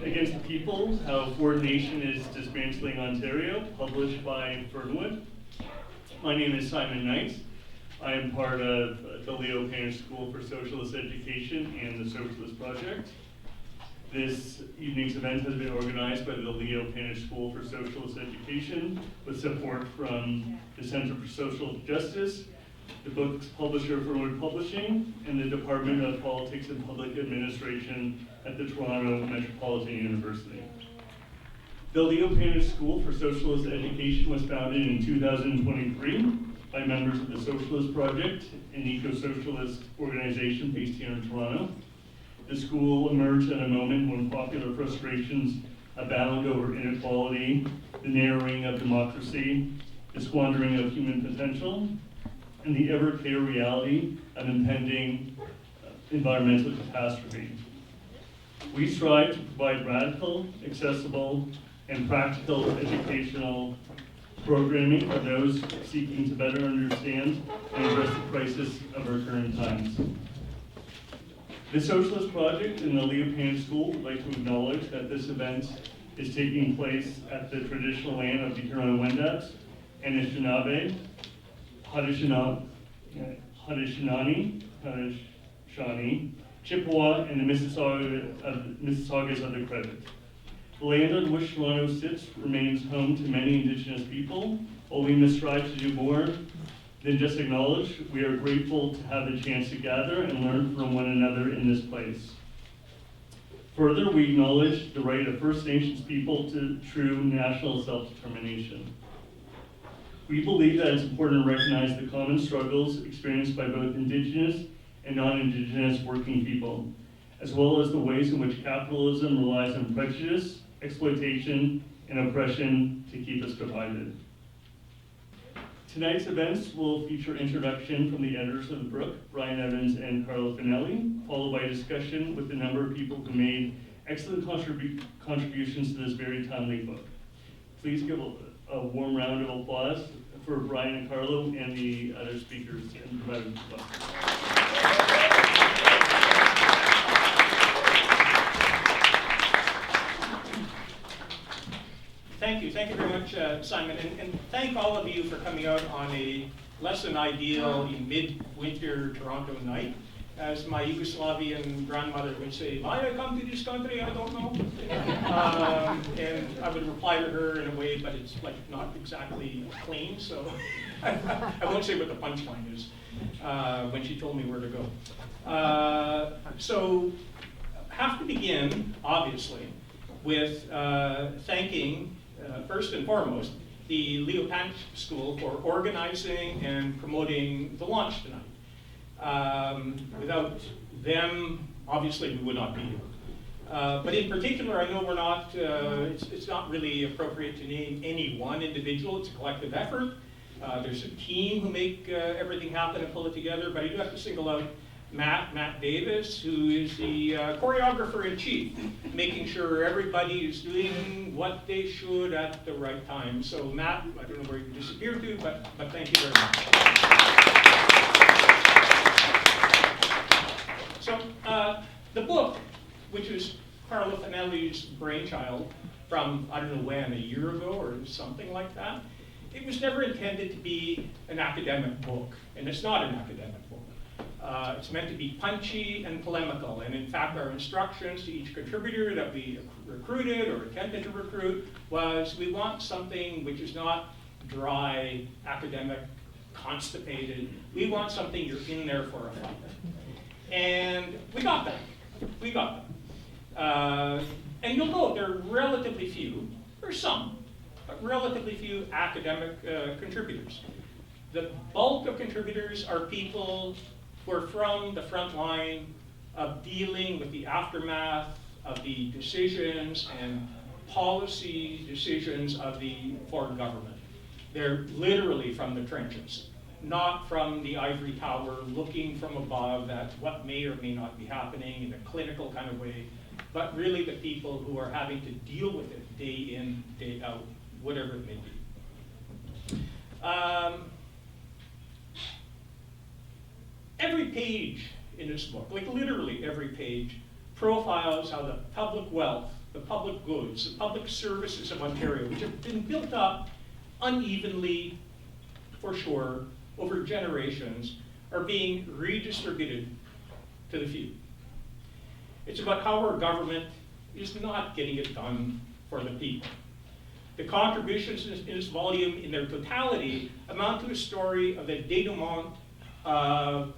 Against the People, How Ford Nation is Dismantling Ontario, published by Fernwood. My name is Simon Knight. I am part of the Leo Panitch School for Socialist Education and the Socialist Project. This evening's event has been organized by the Leo Panitch School for Socialist Education with support from the Center for Social Justice, the book's publisher Fernwood Publishing, and the Department of Politics and Public Administration at the Toronto Metropolitan University. The Leo Panitch School for Socialist Education was founded in 2023 by members of the Socialist Project, an eco-socialist organization based here in Toronto. The school emerged at a moment when popular frustrations abound over inequality, the narrowing of democracy, the squandering of human potential, and the ever-clear reality of impending environmental catastrophe. We strive to provide radical, accessible, and practical educational programming for those seeking to better understand and address the crisis of our current times. The Socialist Project and the Leo Panitch School would like to acknowledge that this event is taking place at the traditional land of the Huron-Wendat, Anishinaabe, Haudenosaunee, Chippewa, and the Mississaugas of the Credit. The land on which Toronto sits remains home to many Indigenous people, while we must strive to do more than just acknowledge. We are grateful to have the chance to gather and learn from one another in this place. Further, we acknowledge the right of First Nations people to true national self-determination. We believe that it's important to recognize the common struggles experienced by both Indigenous and non-Indigenous working people, as well as the ways in which capitalism relies on prejudice, exploitation, and oppression to keep us divided. Tonight's events will feature introduction from the editors of the book, Bryan Evans and Carlo Fanelli, followed by a discussion with a number of people who made excellent contributions to this very timely book. Please give a warm round of applause for Bryan and Carlo and the other speakers and providers of the book. Thank you very much, Simon, and thank all of you for coming out on a less than ideal mid-winter Toronto night. As my Yugoslavian grandmother would say, why I come to this country, I don't know. And I would reply to her in a way, but it's like not exactly clean, so I won't say what the punchline is when she told me where to go. So have to begin, obviously, with thanking, first and foremost, the Leo Panitch School for organizing and promoting the launch tonight. Without them, obviously, we would not be here. But in particular, I know we're not, it's not really appropriate to name any one individual. It's a collective effort. There's a team who make everything happen and pull it together, but I do have to single out Matt Davis, who is the choreographer in chief, making sure everybody is doing what they should at the right time. So Matt, I don't know where you disappeared to, but thank you very much. So the book, which is Carlo Fanelli's brainchild from, I don't know when, a year ago or something like that, it was never intended to be an academic book, and it's not an academic book. It's meant to be punchy and polemical, and in fact our instructions to each contributor that we recruited or attempted to recruit was we want something which is not dry, academic, constipated. We want something you're in there for a fight. And we got that. We got them. And you'll note there are relatively few, there's some, but relatively few academic contributors. The bulk of contributors are people who are from the front line of dealing with the aftermath of the decisions and policy decisions of the foreign government. They're literally from the trenches, not from the ivory tower looking from above at what may or may not be happening in a clinical kind of way, but really the people who are having to deal with it day in, day out, whatever it may be. Every page in this book, like literally every page, profiles how the public wealth, the public goods, the public services of Ontario, which have been built up unevenly, for sure, over generations, are being redistributed to the few. It's about how our government is not getting it done for the people. The contributions in this volume, in their totality, amount to a story of the denouement of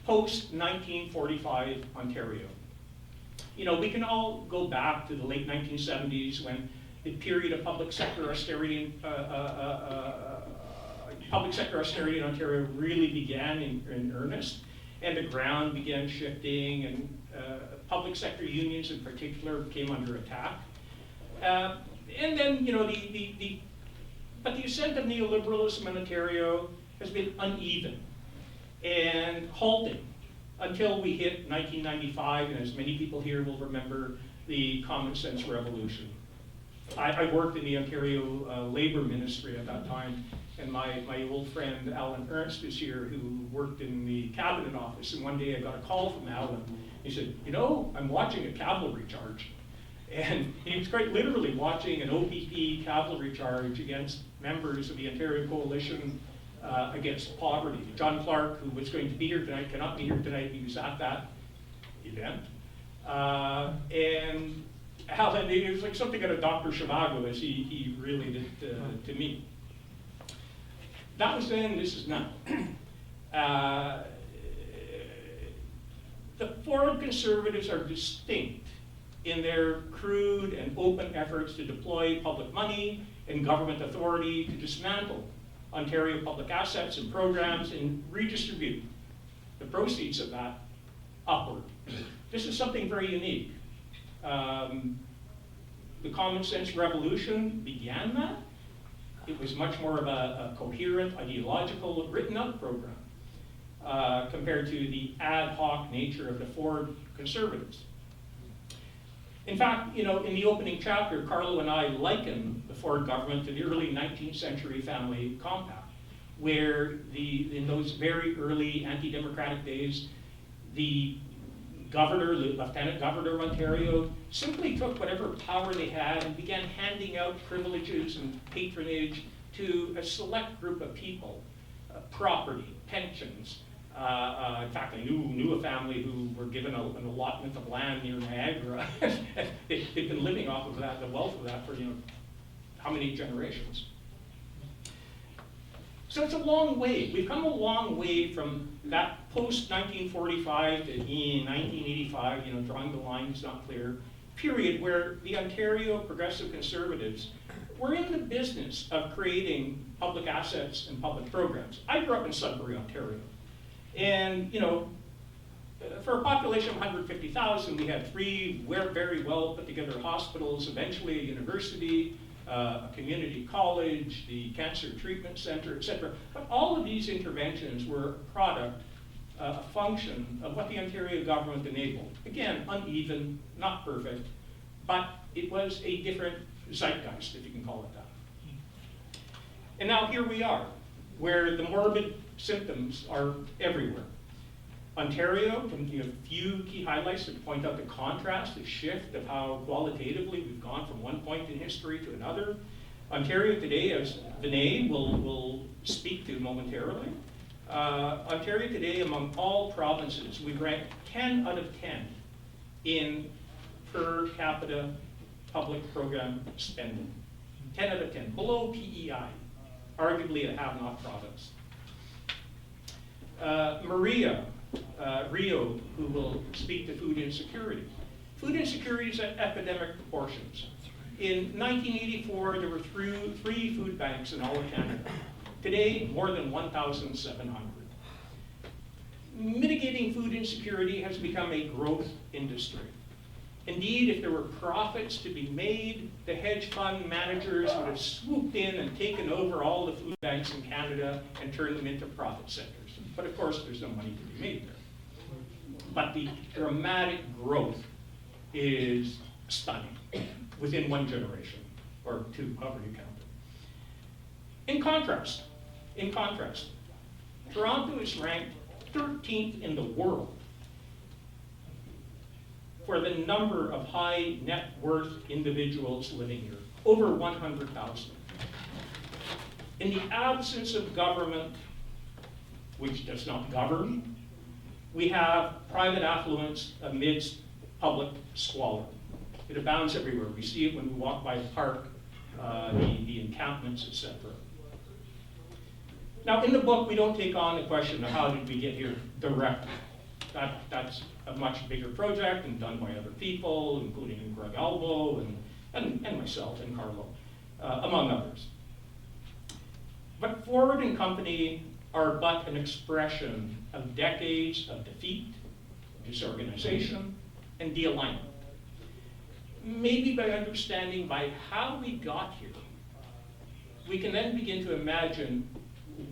post-1945 Ontario. You know, we can all go back to the late 1970s when the period of public sector austerity in Ontario really began in earnest, and the ground began shifting, and public sector unions in particular came under attack. And then, you know, but the ascent of neoliberalism in Ontario has been uneven and halting until we hit 1995, and as many people here will remember, the common sense revolution. I worked in the Ontario Labour Ministry at that time, and my old friend Alan Ernst is here, who worked in the cabinet office, and one day I got a call from Alan. He said, you know, I'm watching a cavalry charge. And he was quite literally watching an OPP cavalry charge against members of the Ontario Coalition against poverty. John Clark, who was going to be here tonight, cannot be here tonight. He was at that event. And Alan, it was like something out of Dr. Zhivago, as he related to me. That was then, this is now. The foreign conservatives are distinct in their crude and open efforts to deploy public money and government authority to dismantle Ontario public assets and programs and redistribute the proceeds of that upward. This is something very unique. The common sense revolution began that. It was much more of a coherent, ideological, written out program compared to the ad hoc nature of the Ford conservatives. In fact, you know, in the opening chapter, Carlo and I liken the Ford government to the early 19th century family compact, where in those very early anti-democratic days, the governor, the lieutenant governor of Ontario, simply took whatever power they had and began handing out privileges and patronage to a select group of people, property, pensions. In fact, I knew a family who were given an allotment of land near Niagara. They'd been living off of that, the wealth of that, for how many generations. So it's a long way. We've come a long way from that post-1945 to 1985, drawing the line is not clear, period where the Ontario Progressive Conservatives were in the business of creating public assets and public programs. I grew up in Sudbury, Ontario. And, for a population of 150,000, we had three very well put together hospitals, eventually a university, a community college, the cancer treatment center, etc. But all of these interventions were a product, a function of what the Ontario government enabled. Again, uneven, not perfect, but it was a different zeitgeist, if you can call it that. And now here we are, where the morbid symptoms are everywhere. Ontario, a few key highlights to point out the contrast, the shift of how qualitatively we've gone from one point in history to another. Ontario today, as Venai will speak to momentarily, Ontario today, among all provinces, we rank 10 out of 10 in per capita public program spending. 10 out of 10, below PEI, arguably a have-not province. Rio, who will speak to food insecurity. Food insecurity is at epidemic proportions. In 1984, there were three food banks in all of Canada. Today, more than 1,700. Mitigating food insecurity has become a growth industry. Indeed, if there were profits to be made, the hedge fund managers would have swooped in and taken over all the food banks in Canada and turned them into profit centers. But of course, there's no money to be made there. But the dramatic growth is stunning within one generation, or two, however you count it. In contrast, Toronto is ranked 13th in the world for the number of high net worth individuals living here, over 100,000. In the absence of government, which does not govern, we have private affluence amidst public squalor. It abounds everywhere. We see it when we walk by the park, the encampments, etc. Now, in the book, we don't take on the question of how did we get here directly. That's a much bigger project and done by other people, including Greg Albo and myself and Carlo, among others. But Ford and Company are but an expression of decades of defeat, disorganization, and de-alignment. Maybe by understanding by how we got here, we can then begin to imagine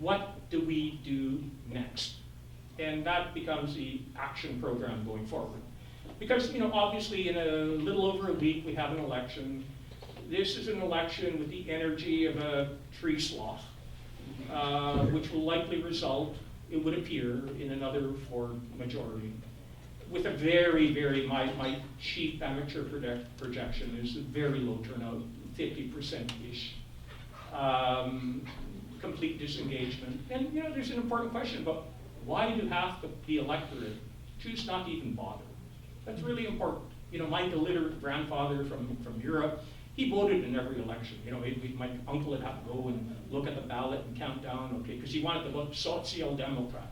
what do we do next. And that becomes the action program going forward. Because, obviously in a little over a week we have an election. This is an election with the energy of a tree sloth, which will likely result, it would appear, in another Ford majority. With a very, my cheap amateur projection is a very low turnout, 50%-ish. Complete disengagement. And there's an important question about why do half the electorate choose not to even bother? That's really important. My illiterate grandfather from Europe, he voted in every election. My uncle would have to go and look at the ballot and count down, okay, because he wanted to vote Social Democrat.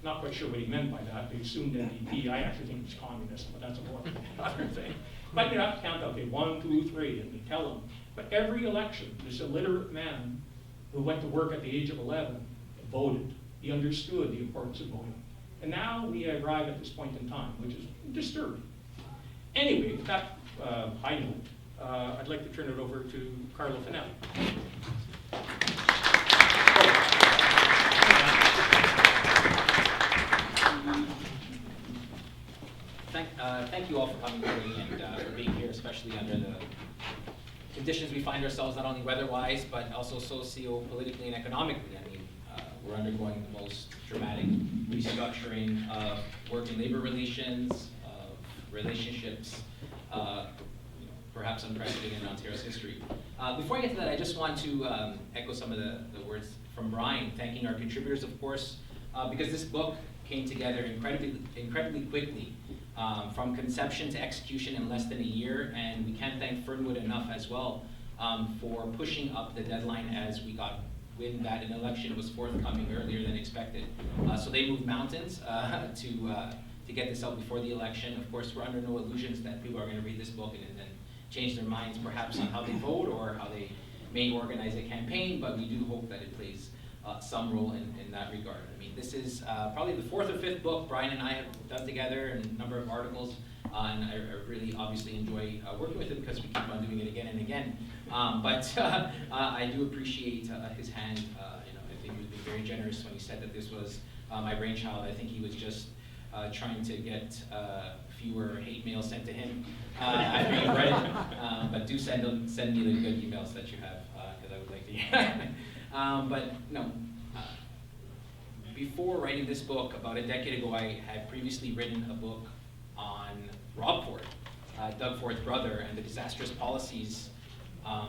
Not quite sure what he meant by that. They assumed NDP. I actually think it was communist, but that's a whole other thing. But you have to count, okay, 1, 2, 3, and you tell them. But every election, this illiterate man who went to work at the age of 11 voted. He understood the importance of voting. And now we arrive at this point in time, which is disturbing. Anyway, with that high note, I'd like to turn it over to Carlo Fanelli. Thank you all for coming today and for being here, especially under the conditions we find ourselves, not only weather-wise, but also socio-politically and economically. I mean, we're undergoing the most dramatic restructuring of work and labor relations, of relationships, perhaps unprecedented in Ontario's history. Before I get to that, I just want to echo some of the words from Bryan, thanking our contributors, of course, because this book came together incredibly quickly, from conception to execution in less than a year, and we can't thank Fernwood enough as well for pushing up the deadline as we got wind that an election was forthcoming earlier than expected. So they moved mountains to get this out before the election. Of course, we're under no illusions that people are going to read this book and then change their minds perhaps on how they vote or how they may organize a campaign, but we do hope that it plays some role in that regard. I mean, this is probably the 4th or 5th book Bryan and I have done together, and a number of articles, and I really obviously enjoy working with him because we keep on doing it again and again. But I do appreciate his hand. I think he was being very generous when he said that this was my brainchild. I think he was just trying to get fewer hate mails sent to him after you've read it. But do send me the good emails that you have, because I would like to hear. But no, before writing this book, about a decade ago, I had previously written a book on Rob Ford, Doug Ford's brother, and the disastrous policies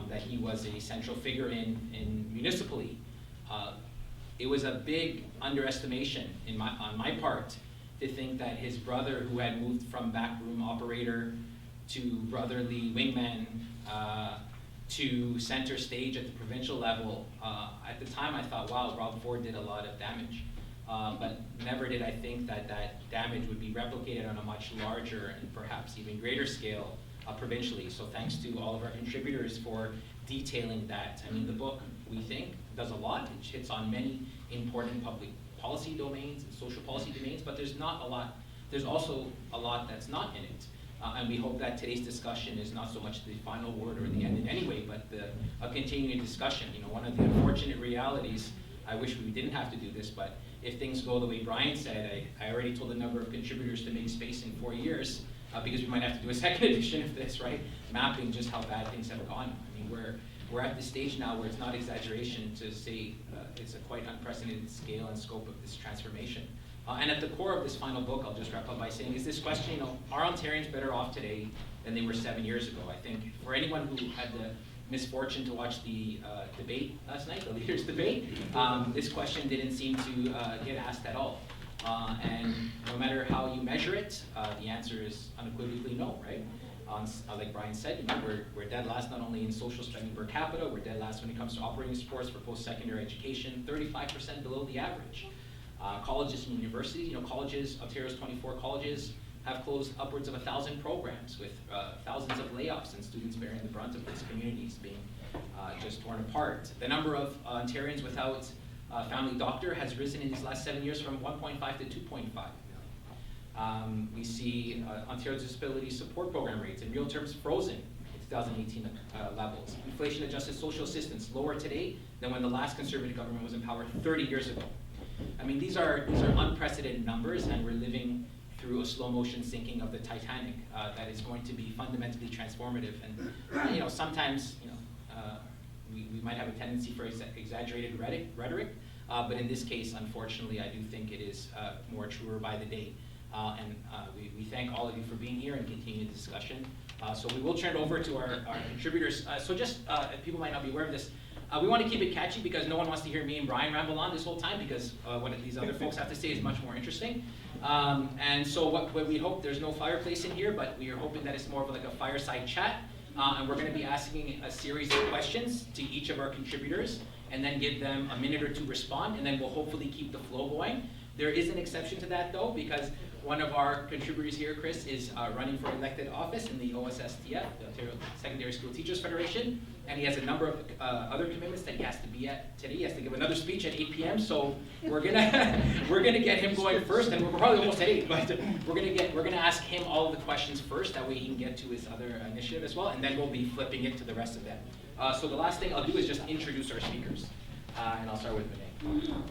that he was a central figure in municipally. It was a big underestimation on my part to think that his brother, who had moved from backroom operator to brotherly wingman to center stage at the provincial level, at the time I thought, wow, Rob Ford did a lot of damage. But never did I think that that damage would be replicated on a much larger and perhaps even greater scale provincially. So thanks to all of our contributors for detailing that. I mean, the book, we think, does a lot. It hits on many important public policy domains and social policy domains, but there's not a lot. There's also a lot that's not in it. And we hope that today's discussion is not so much the final word or the end in any way, but a continuing discussion. One of the unfortunate realities, I wish we didn't have to do this, but if things go the way Bryan said, I already told a number of contributors to make space in 4 years, because we might have to do a second edition of this, right? Mapping just how bad things have gone. I mean, we're at the stage now where it's not exaggeration to say it's a quite unprecedented scale and scope of this transformation. And at the core of this final book, I'll just wrap up by saying, is this question, you know, are Ontarians better off today than they were 7 years ago? I think for anyone who had the misfortune to watch the debate last night, the leaders' debate, this question didn't seem to get asked at all. And no matter how you measure it, the answer is unequivocally no, right? Like Bryan said, you know, we're dead last not only in social spending per capita, we're dead last when it comes to operating supports for post-secondary education, 35% below the average. Colleges and universities, you know, colleges, Ontario's 24 colleges have closed upwards of 1,000 programs with thousands of layoffs and students bearing the brunt of these communities being just torn apart. The number of Ontarians without a family doctor has risen in these last 7 years from 1.5 to 2.5. We see Ontario's disability support program rates in real terms frozen in 2018 levels. Inflation-adjusted social assistance lower today than when the last Conservative government was in power 30 years ago. I mean, these are unprecedented numbers, and we're living through a slow motion sinking of the Titanic that is going to be fundamentally transformative. And you know, sometimes we might have a tendency for exaggerated rhetoric, but in this case, unfortunately, I do think it is more truer by the day. We thank all of you for being here and continuing the discussion. So we will turn it over to our contributors. So just, people might not be aware of this, we want to keep it catchy because no one wants to hear me and Bryan ramble on this whole time because what these other folks have to say is much more interesting. And so what we hope, there's no fireplace in here, but we are hoping that it's more of like a fireside chat. And we're going to be asking a series of questions to each of our contributors and then give them a minute or two to respond, and then we'll hopefully keep the flow going. There is an exception to that though, because one of our contributors here, Chris, is running for elected office in the OSSTF, the Ontario Secondary School Teachers Federation, and he has a number of other commitments that he has to be at today. He has to give another speech at 8 p.m. So we're gonna get him going first, and we're probably almost at 8. But we're gonna ask him all of the questions first. That way he can get to his other initiative as well, and then we'll be flipping it to the rest of them. So the last thing I'll do is just introduce our speakers, and I'll start with Venai.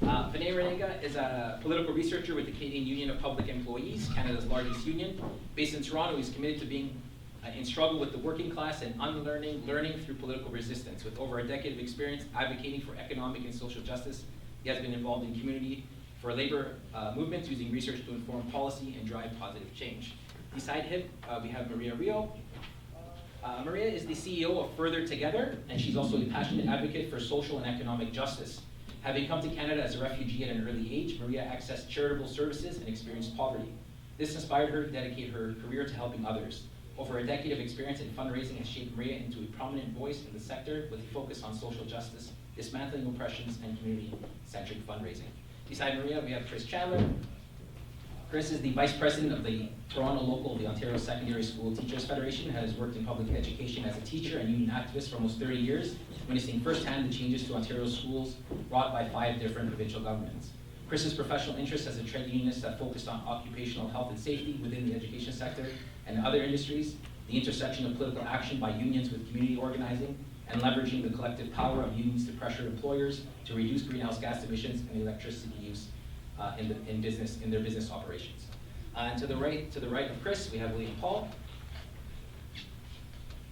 Venai Raniga is a political researcher with the Canadian Union of Public Employees, Canada's largest union. Based in Toronto, he's committed to being in struggle with the working class and learning through political resistance. With over a decade of experience advocating for economic and social justice, he has been involved in community for labor movements, using research to inform policy and drive positive change. Beside him, we have Maria Rio. Maria is the CEO of Further Together, and she's also a passionate advocate for social and economic justice. Having come to Canada as a refugee at an early age, Maria accessed charitable services and experienced poverty. This inspired her to dedicate her career to helping others. Over a decade of experience in fundraising has shaped Maria into a prominent voice in the sector with a focus on social justice, dismantling oppressions, and community-centric fundraising. Beside Maria, we have Chris Chandler. Chris is the Vice President of the Toronto local of the Ontario Secondary School Teachers Federation, has worked in public education as a teacher and union activist for almost 30 years, witnessing firsthand the changes to Ontario schools brought by 5 different provincial governments. Chris's professional interests as a trade unionist have focused on occupational health and safety within the education sector and other industries, the intersection of political action by unions with community organizing, and leveraging the collective power of unions to pressure employers to reduce greenhouse gas emissions and electricity use in their business operations. And to the right of Chris, we have William Paul,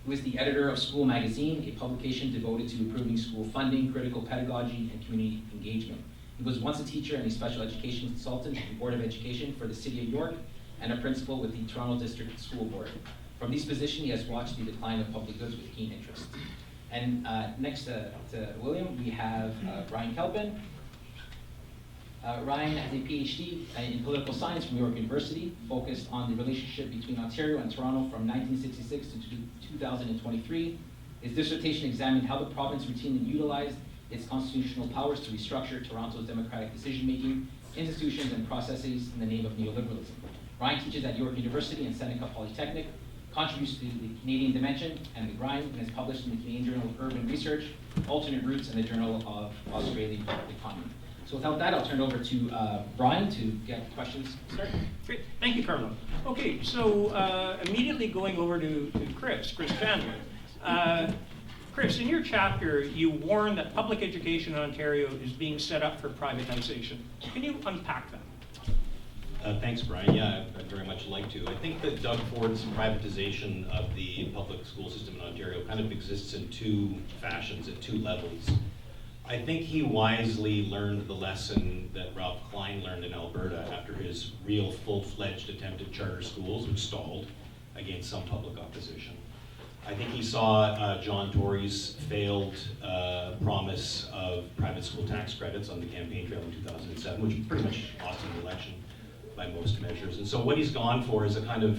who is the editor of School Magazine, a publication devoted to improving school funding, critical pedagogy, and community engagement. He was once a teacher and a special education consultant at the Board of Education for the City of York and a principal with the Toronto District School Board. From these positions, he has watched the decline of public goods with keen interest. And next to William, we have Ryan Kelpin. Ryan has a PhD in political science from York University, focused on the relationship between Ontario and Toronto from 1966 to 2023. His dissertation examined how the province routinely utilized its constitutional powers to restructure Toronto's democratic decision-making, institutions, and processes in the name of neoliberalism. Ryan teaches at York University and Seneca Polytechnic, contributes to the Canadian Dimension and the Grind, and is published in the Canadian Journal of Urban Research, Alternate Routes, and the Journal of Australian Economy. So without that, I'll turn it over to Bryan to get questions started. Great, thank you, Carlo. Okay, so immediately going over to Chris Chandler. Chris, in your chapter, you warn that public education in Ontario is being set up for privatization. Can you unpack that? Thanks, Bryan. Yeah, I'd very much like to. I think that Doug Ford's privatization of the public school system in Ontario kind of exists in 2 fashions, at 2 levels. I think he wisely learned the lesson that Ralph Klein learned in Alberta after his real full-fledged attempt at charter schools, which stalled against some public opposition. I think he saw John Tory's failed promise of private school tax credits on the campaign trail in 2007, which pretty much lost him the election by most measures. And so what he's gone for is a kind of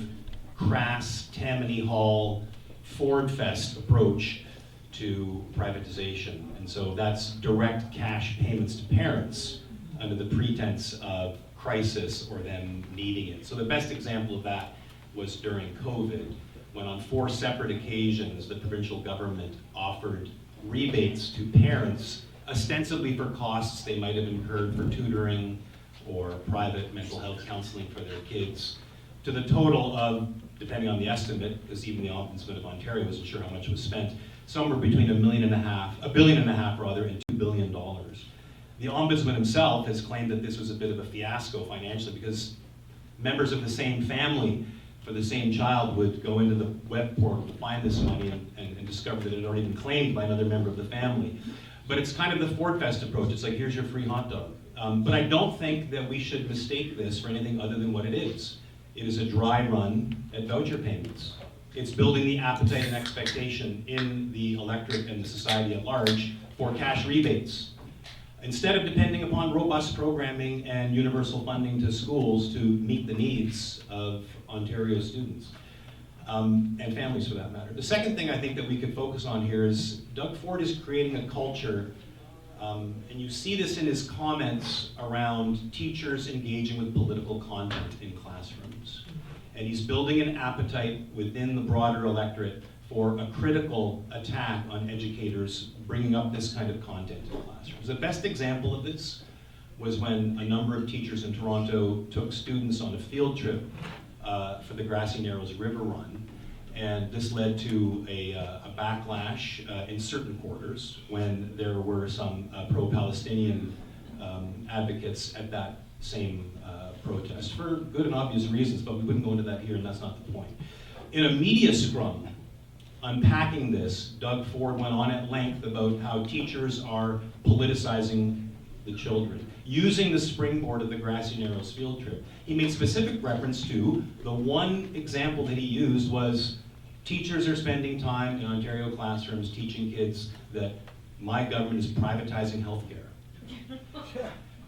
crass, Tammany Hall, Ford Fest approach to privatization. And so that's direct cash payments to parents under the pretense of crisis or them needing it. So the best example of that was during COVID, when on 4 separate occasions the provincial government offered rebates to parents, ostensibly for costs they might have incurred for tutoring or private mental health counseling for their kids, to the total of, depending on the estimate, because even the Ombudsman of Ontario wasn't sure how much was spent, somewhere between $1.5 billion and $2 billion. The Ombudsman himself has claimed that this was a bit of a fiasco financially because members of the same family for the same child would go into the web portal to find this money and discover that it had already been claimed by another member of the family. But it's kind of the Ford Fest approach. It's like, here's your free hot dog. But I don't think that we should mistake this for anything other than what it is. It is a dry run at voucher payments. It's building the appetite and expectation in the electorate and the society at large for cash rebates. Instead of depending upon robust programming and universal funding to schools to meet the needs of Ontario students, and families for that matter. The second thing I think that we could focus on here is Doug Ford is creating a culture, and you see this in his comments around teachers engaging with political content in classrooms. And he's building an appetite within the broader electorate for a critical attack on educators bringing up this kind of content in classrooms. The best example of this was when a number of teachers in Toronto took students on a field trip for the Grassy Narrows River Run. And this led to a backlash in certain quarters when there were some pro-Palestinian advocates at that same protest for good and obvious reasons, but we wouldn't go into that here, and that's not the point. In a media scrum unpacking this, Doug Ford went on at length about how teachers are politicizing the children. Using the springboard of the Grassy Narrows field trip, he made specific reference to the one example that he used was teachers are spending time in Ontario classrooms teaching kids that my government is privatizing healthcare.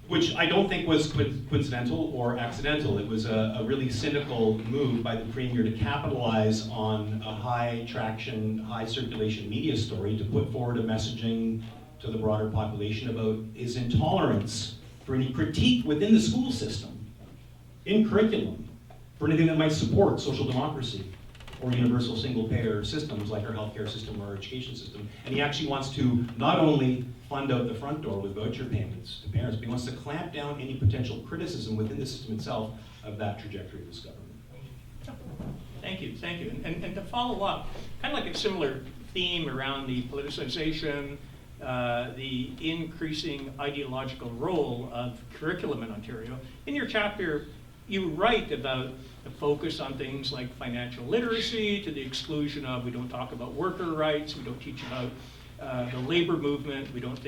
Which I don't think was coincidental or accidental. It was a really cynical move by the Premier to capitalize on a high traction, high circulation media story to put forward a messaging to the broader population about his intolerance for any critique within the school system, in curriculum, for anything that might support social democracy or universal single-payer systems like our healthcare system or our education system. And he actually wants to not only fund out the front door with voucher payments to parents, but he wants to clamp down any potential criticism within the system itself of that trajectory of this government. Thank you, thank you. And to follow up, kind of like a similar theme around the politicization, the increasing ideological role of curriculum in Ontario. In your chapter, you write about the focus on things like financial literacy to the exclusion of, we don't talk about worker rights, we don't teach about the labor movement, we don't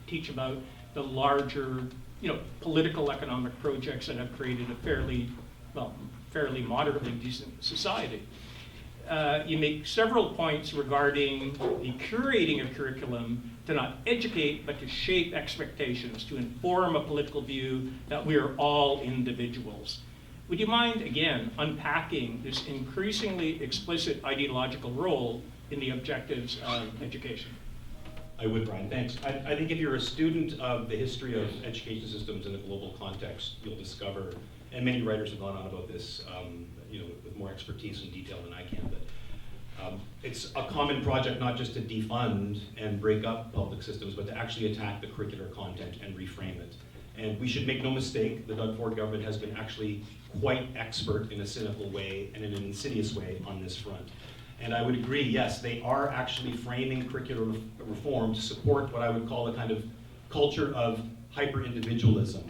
teach about the larger, political economic projects that have created a fairly moderately decent society. You make several points regarding the curating of curriculum to not educate, but to shape expectations, to inform a political view that we are all individuals. Would you mind, again, unpacking this increasingly explicit ideological role in the objectives of education? I would, Brian, thanks. I think if you're a student of the history of education systems in a global context, you'll discover, and many writers have gone on about this, with more expertise and detail than I can, but it's a common project not just to defund and break up public systems, but to actually attack the curricular content and reframe it. And we should make no mistake, the Doug Ford government has been actually quite expert in a cynical way and in an insidious way on this front. And I would agree, yes, they are actually framing curricular reform to support what I would call a kind of culture of hyper-individualism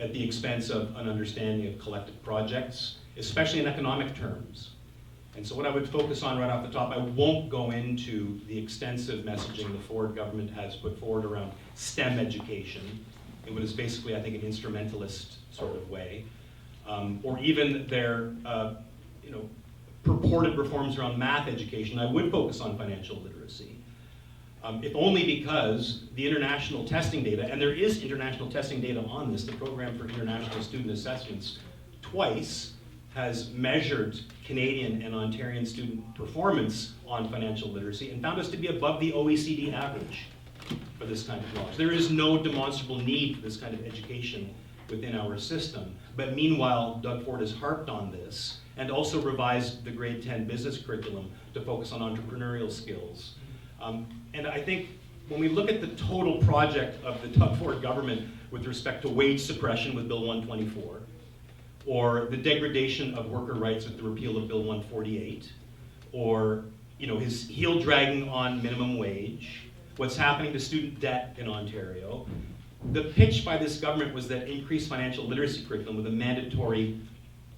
at the expense of an understanding of collective projects, especially in economic terms. And so what I would focus on right off the top, I won't go into the extensive messaging the Ford government has put forward around STEM education. It was basically, I think, an instrumentalist sort of way. Or even their purported reforms around math education. I would focus on financial literacy. If only because the international testing data, and there is international testing data on this, the Program for International Student Assessments twice has measured Canadian and Ontarian student performance on financial literacy and found us to be above the OECD average for this kind of knowledge. There is no demonstrable need for this kind of education within our system. But meanwhile, Doug Ford has harped on this and also revised the grade 10 business curriculum to focus on entrepreneurial skills. And I think when we look at the total project of the Doug Ford government with respect to wage suppression with Bill 124, or the degradation of worker rights with the repeal of Bill 148, or his heel dragging on minimum wage, what's happening to student debt in Ontario, the pitch by this government was that increased financial literacy curriculum with a mandatory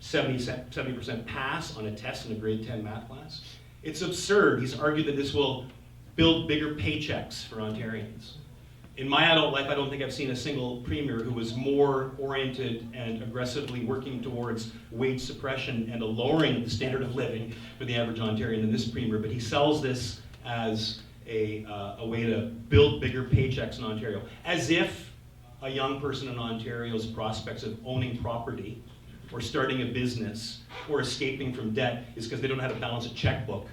70% pass on a test in a grade 10 math class. It's absurd. He's argued that this will build bigger paychecks for Ontarians. In my adult life, I don't think I've seen a single premier who was more oriented and aggressively working towards wage suppression and a lowering of the standard of living for the average Ontarian than this premier, but he sells this as a way to build bigger paychecks in Ontario, as if a young person in Ontario's prospects of owning property or starting a business or escaping from debt is because they don't know how to balance a checkbook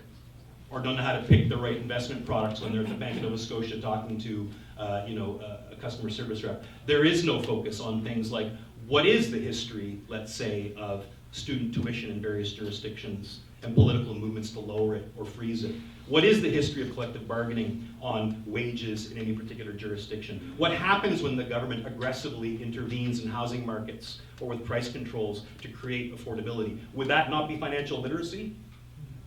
or don't know how to pick the right investment products when they're at the Bank of Nova Scotia talking to a customer service rep. There is no focus on things like what is the history, let's say, of student tuition in various jurisdictions and political movements to lower it or freeze it. What is the history of collective bargaining on wages in any particular jurisdiction? What happens when the government aggressively intervenes in housing markets or with price controls to create affordability? Would that not be financial literacy?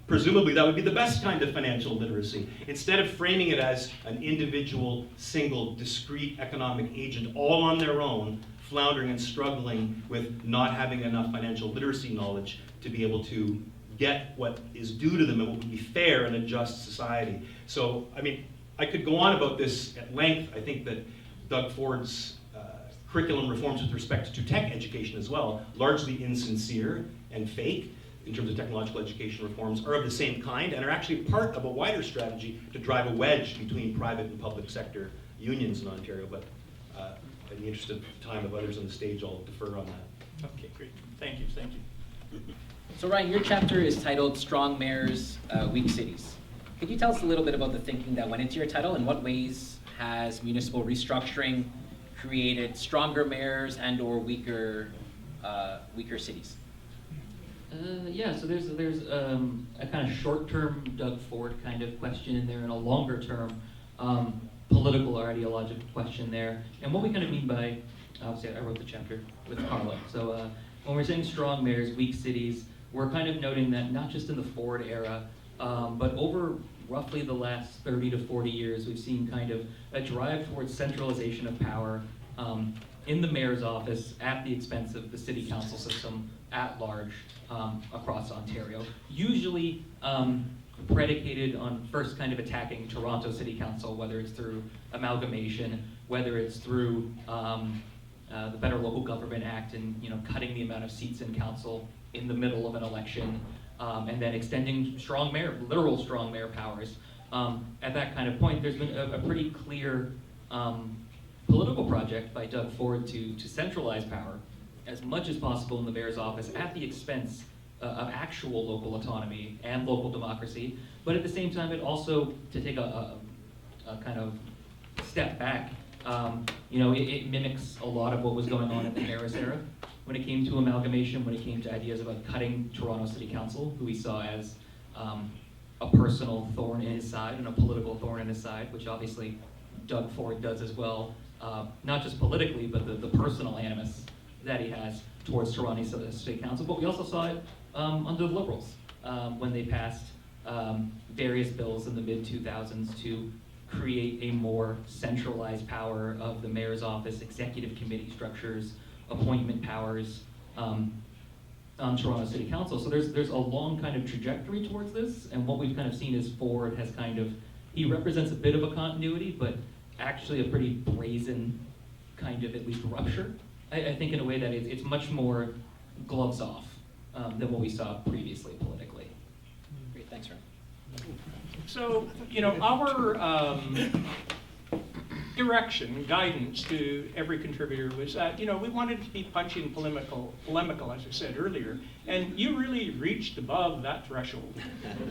Presumably that would be the best kind of financial literacy. Instead of framing it as an individual, single, discrete economic agent all on their own, floundering and struggling with not having enough financial literacy knowledge to be able to get what is due to them and what would be fair in a just society. So, I mean, I could go on about this at length. I think that Doug Ford's curriculum reforms with respect to tech education as well, largely insincere and fake in terms of technological education reforms, are of the same kind and are actually part of a wider strategy to drive a wedge between private and public sector unions in Ontario. But in the interest of time of others on the stage, I'll defer on that. Okay, great. Thank you. So Ryan, your chapter is titled Strong Mayors, Weak Cities. Could you tell us a little bit about the thinking that went into your title? In what ways has municipal restructuring created stronger mayors and or weaker cities? So there's a kind of short-term Doug Ford kind of question in there and a longer-term political or ideological question there. And what we kind of mean by, obviously I wrote the chapter with Carlo. So when we're saying strong mayors, weak cities, we're kind of noting that not just in the Ford era, but over roughly the last 30 to 40 years, we've seen kind of a drive towards centralization of power in the mayor's office at the expense of the city council system at large across Ontario. Usually predicated on first kind of attacking Toronto City Council, whether it's through amalgamation, whether it's through the Better Local Government Act and cutting the amount of seats in council in the middle of an election, and then extending literal strong mayor powers. At that kind of point, there's been a pretty clear political project by Doug Ford to centralize power as much as possible in the mayor's office at the expense of actual local autonomy and local democracy, but at the same time, it also, to take a kind of step back, it mimics a lot of what was going on in the Harris era when it came to amalgamation, when it came to ideas about cutting Toronto City Council, who we saw as a personal thorn in his side and a political thorn in his side, which obviously Doug Ford does as well, not just politically, but the personal animus that he has towards Toronto City Council. But we also saw it under the Liberals when they passed various bills in the mid-2000s to create a more centralized power of the mayor's office, executive committee structures, appointment powers. Toronto City Council. So there's a long kind of trajectory towards this, and what we've kind of seen is Ford has kind of, he represents a bit of a continuity, but actually a pretty brazen kind of at least rupture. I think in a way that it's much more gloves off than what we saw previously politically. Great, thanks, Ron. So, you know, our direction, guidance to every contributor was that, you know, we wanted to be punching polemical, as I said earlier, and you really reached above that threshold.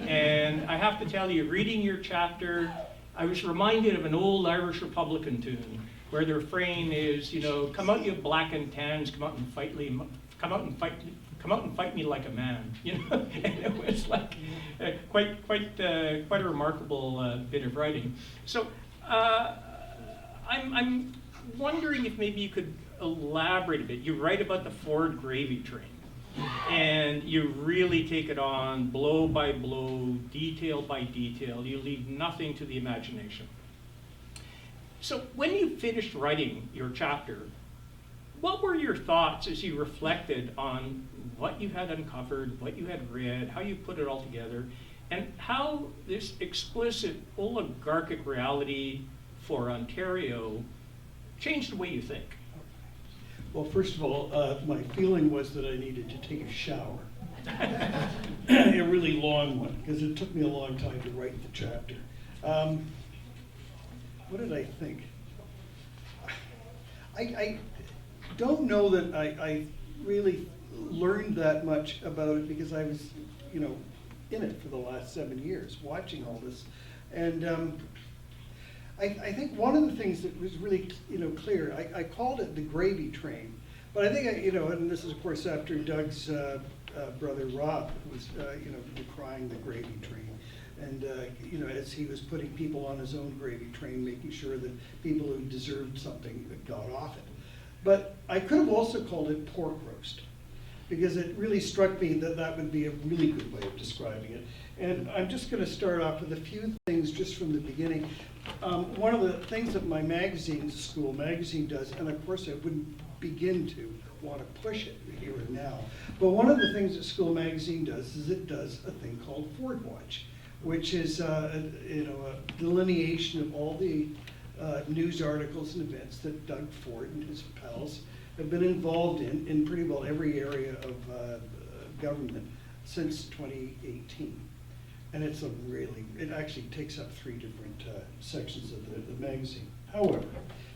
And I have to tell you, reading your chapter, I was reminded of an old Irish Republican tune where their refrain is, you know, come out you black and tans, come out and fight me, come out and fight me like a man, you know. And it was like quite a remarkable bit of writing. So I'm wondering if maybe you could elaborate a bit. You write about the Ford gravy train, and you really take it on blow by blow, detail by detail. You leave nothing to the imagination. So when you finished writing your chapter, what were your thoughts as you reflected on what you had uncovered, what you had read, how you put it all together, and how this explicit oligarchic reality for Ontario changed the way you think? Well, first of all, my feeling was that I needed to take a shower. A really long one, because it took me a long time to write the chapter. What did I think? I don't know that I really learned that much about it, because I was, you know, in it for the last 7 years, watching all this. And I think one of the things that was really, you know, clear, I called it the gravy train, but I think, you know, and this is of course after Doug's brother Rob was, you know, decrying the gravy train. And, you know, as he was putting people on his own gravy train, making sure that people who deserved something got off it. But I could have also called it pork roast, because it really struck me that that would be a really good way of describing it. And I'm just going to start off with a few things just from the beginning. One of the things that my magazine, School Magazine, does, and of course I wouldn't begin to want to push it here and now, but one of the things that School Magazine does is it does a thing called Ford Watch, which is you know, a delineation of all the news articles and events that Doug Ford and his pals have been involved in pretty well every area of government since 2018. And it's a really, it actually takes up 3 different sections of the magazine. However,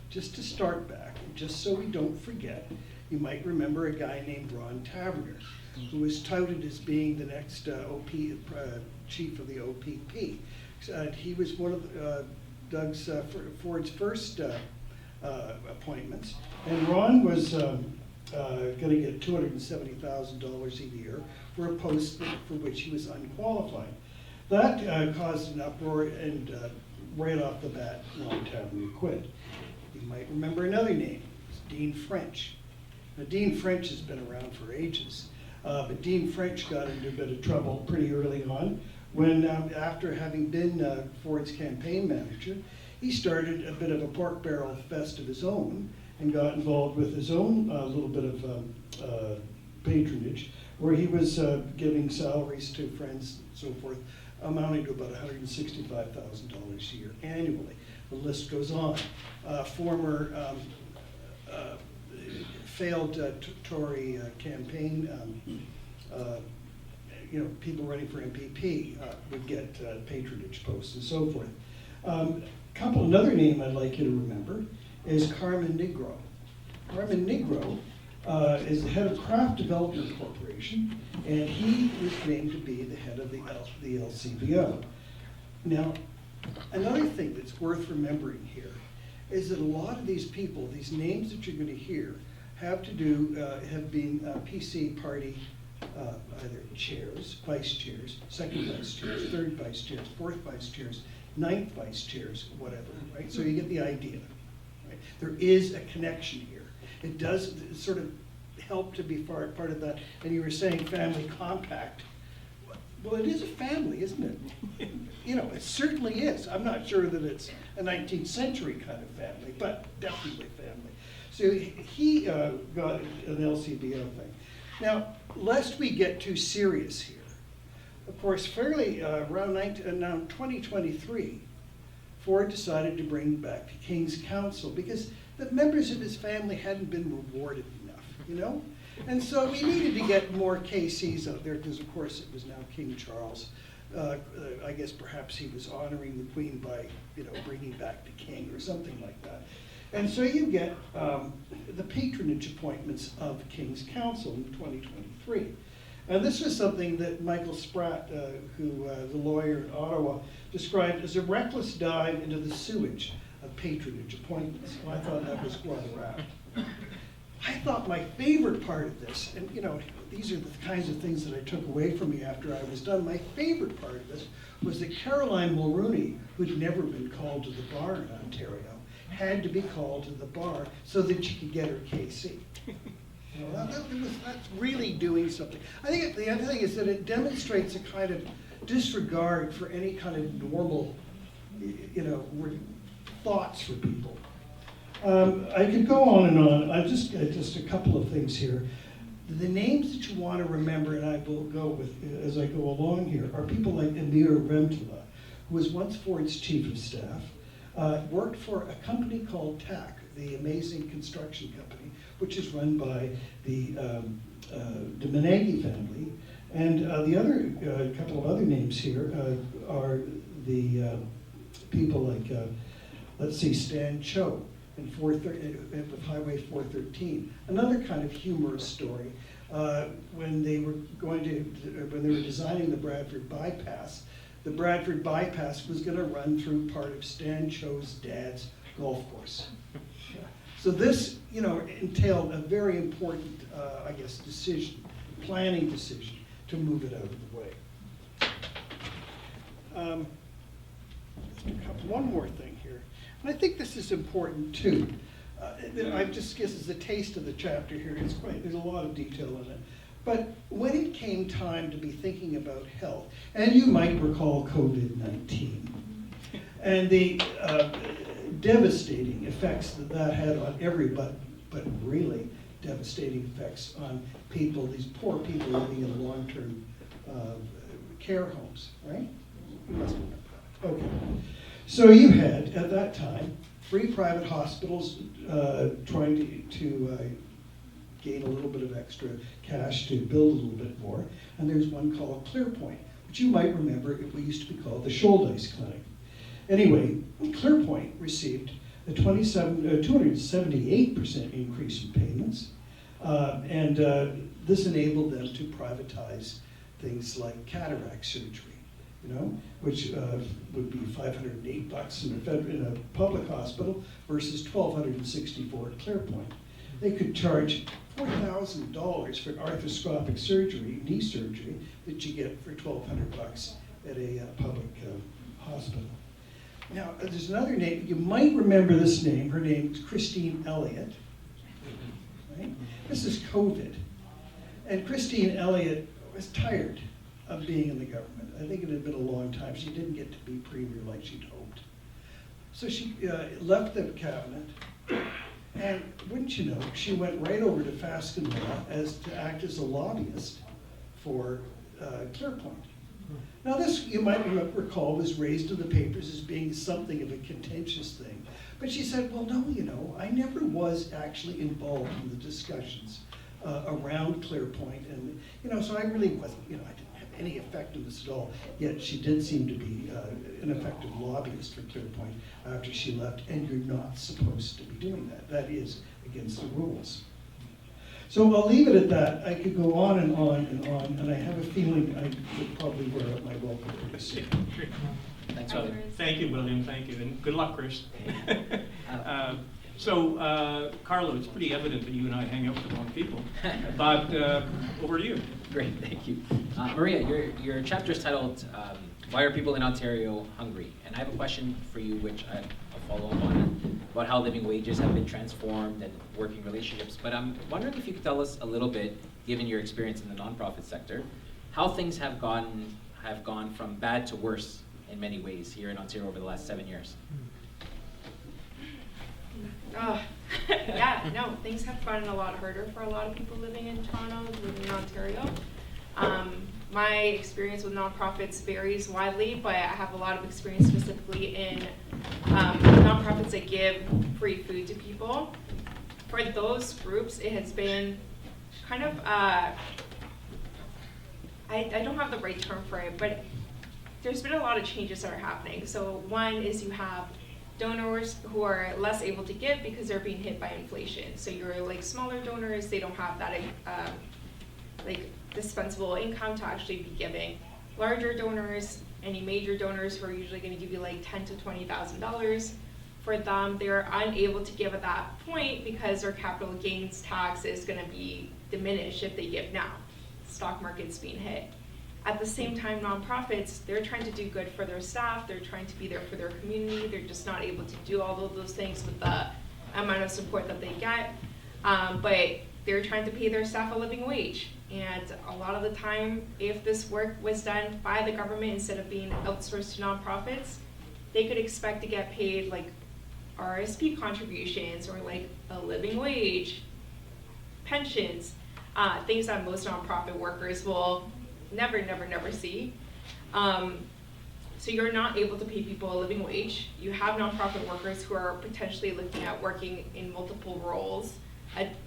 just to start back, just so we don't forget, you might remember a guy named Ron Taverner, who was touted as being the next chief of the OPP. He was one of Doug's Ford's first appointments, and Ron was going to get $270,000 a year for a post for which he was unqualified. That caused an uproar, and right off the bat, Ron Taverner quit. You might remember another name, Dean French. Now, Dean French has been around for ages, but Dean French got into a bit of trouble pretty early on when, after having been Ford's campaign manager, he started a bit of a pork barrel fest of his own and got involved with his own little bit of patronage, where he was giving salaries to friends and so forth, amounting to about $165,000 a year annually. The list goes on. Former failed Tory campaign, you know, people running for MPP would get patronage posts and so forth. Another name I'd like you to remember is Carmen Negro. Carmen Negro is the head of Craft Development Corporation, and he was named to be the head of the LCBO. Now, another thing that's worth remembering here is that a lot of these people, these names that you're going to hear, have been PC party either chairs, vice chairs, second vice chairs, third vice chairs, fourth vice chairs, ninth vice chairs, whatever, right? So you get the idea, right? There is a connection here. It does sort of help to be part of that. And you were saying family compact. Well, it is a family, isn't it? You know, it certainly is. I'm not sure that it's a 19th century kind of family, but definitely family. So he got an LCBO thing. Now, lest we get too serious here, of course, fairly around now 2023, Ford decided to bring back the King's Council because the members of his family hadn't been rewarded enough, you know? And so we needed to get more KCs out there because, of course, it was now King Charles. I guess perhaps he was honoring the Queen by, you know, bringing back the King or something like that. And so you get the patronage appointments of King's Council in 2023. And this was something that Michael Spratt, the lawyer in Ottawa, described as a reckless dive into the sewage of patronage appointments. And I thought that was rather apt. I thought my favorite part of this, and you know, these are the kinds of things that I took away from me after I was done. My favorite part of this was that Caroline Mulrooney, who'd never been called to the bar in Ontario, had to be called to the bar so that she could get her KC. You know, that's really doing something. I think the other thing is that it demonstrates a kind of disregard for any kind of normal, you know, thoughts for people. I could go on and on. I just a couple of things here. The names that you want to remember, and I will go with as I go along here, are people like Emir Remtala, who was once Ford's chief of staff, worked for a company called TAC, the amazing construction company, which is run by the Menegi family. And the other couple of other names here are the people like, let's see, Stan Cho and with Highway 413. Another kind of humorous story. When they were designing the Bradford bypass was going to run through part of Stan Cho's dad's golf course. So this, you know, entailed a very important, I guess, planning decision to move it out of the way. One more thing here, and I think this is important too. I just guess it's a taste of the chapter here. There's a lot of detail in it. But when it came time to be thinking about health, and you might recall COVID-19, and the devastating effects that had on everybody, but really devastating effects on people, these poor people living in long-term care homes, right? You must remember that. Okay. So you had, at that time, 3 private hospitals trying to gain a little bit of extra cash to build a little bit more, and there's one called ClearPoint, which you might remember it used to be called the Shouldice Clinic. Anyway, ClearPoint received a 278% increase in payments, and this enabled them to privatize things like cataract surgery, you know, which would be $508 in a public hospital versus $1,264 at ClearPoint. They could charge $4,000 for an arthroscopic surgery, knee surgery, that you get for $1,200 at a public hospital. Now, there's another name, you might remember this name. Her name is Christine Elliott. Right? This is COVID. And Christine Elliott was tired of being in the government. I think it had been a long time. She didn't get to be premier like she'd hoped. So she left the cabinet, and wouldn't you know, she went right over to Fasken Law to act as a lobbyist for ClearPoint. Now this, you might recall, was raised in the papers as being something of a contentious thing. But she said, well, no, you know, I never was actually involved in the discussions around ClearPoint. And, you know, so I really wasn't, you know, I didn't have any effectiveness at all. Yet she did seem to be an effective lobbyist for ClearPoint after she left. And you're not supposed to be doing that. That is against the rules. So I'll leave it at that. I could go on and on and on, and I have a feeling I would probably wear out my welcome pretty soon. Thanks, William. Thank you, William, thank you, and good luck, Chris. Carlo, it's pretty evident that you and I hang out with the wrong people, but over to you. Great, thank you. Maria, your chapter is titled, Why Are People in Ontario Hungry? And I have a question for you, which I'll follow up on, about how living wages have been transformed and working relationships. But I'm wondering if you could tell us a little bit, given your experience in the nonprofit sector, how things have gone from bad to worse in many ways here in Ontario over the last 7 years. Yeah, no, things have gotten a lot harder for a lot of people living in Toronto, living in Ontario. My experience with nonprofits varies widely, but I have a lot of experience specifically in nonprofits that give free food to people. For those groups, it has been kind of, I don't have the right term for it, but there's been a lot of changes that are happening. So one is you have donors who are less able to give because they're being hit by inflation. So your like smaller donors, they don't have that like dispensable income to actually be giving. Larger donors, any major donors who are usually going to give you like $10,000 to $20,000, for them, they're unable to give at that point because their capital gains tax is going to be diminished if they give now. Stock market's being hit. At the same time, nonprofits, they're trying to do good for their staff, they're trying to be there for their community, they're just not able to do all of those things with the amount of support that they get, but they're trying to pay their staff a living wage. And a lot of the time, if this work was done by the government instead of being outsourced to nonprofits, they could expect to get paid like RSP contributions or like a living wage, pensions, things that most nonprofit workers will never see. So you're not able to pay people a living wage. You have nonprofit workers who are potentially looking at working in multiple roles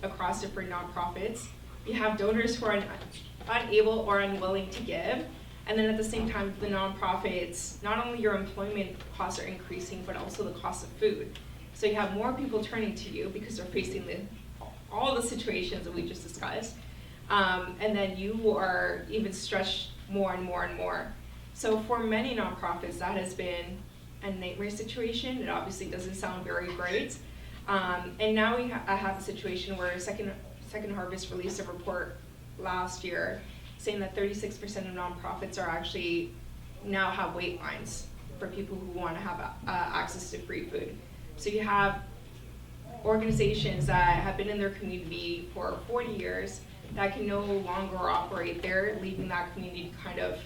across different nonprofits. You have donors who are unable or unwilling to give. And then at the same time, the nonprofits, not only your employment costs are increasing, but also the cost of food. So you have more people turning to you because they're facing all the situations that we just discussed. And then you are even stretched more and more and more. So for many nonprofits, that has been a nightmare situation. It obviously doesn't sound very great. And now we have a situation where Second Harvest released a report last year saying that 36% of nonprofits are actually now have wait lines for people who want to have access to free food. So you have organizations that have been in their community for 40 years that can no longer operate there, leaving that community kind of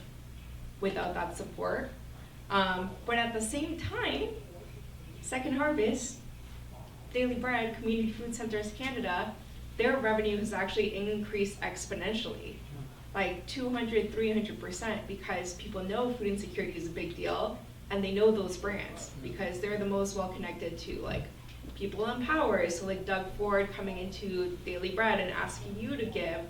without that support. But at the same time, Second Harvest, Daily Bread, Community Food Centers Canada, their revenue has actually increased exponentially, like 200-300%, because people know food insecurity is a big deal, and they know those brands because they're the most well connected to like people in power. So like Doug Ford coming into Daily Bread and asking you to give,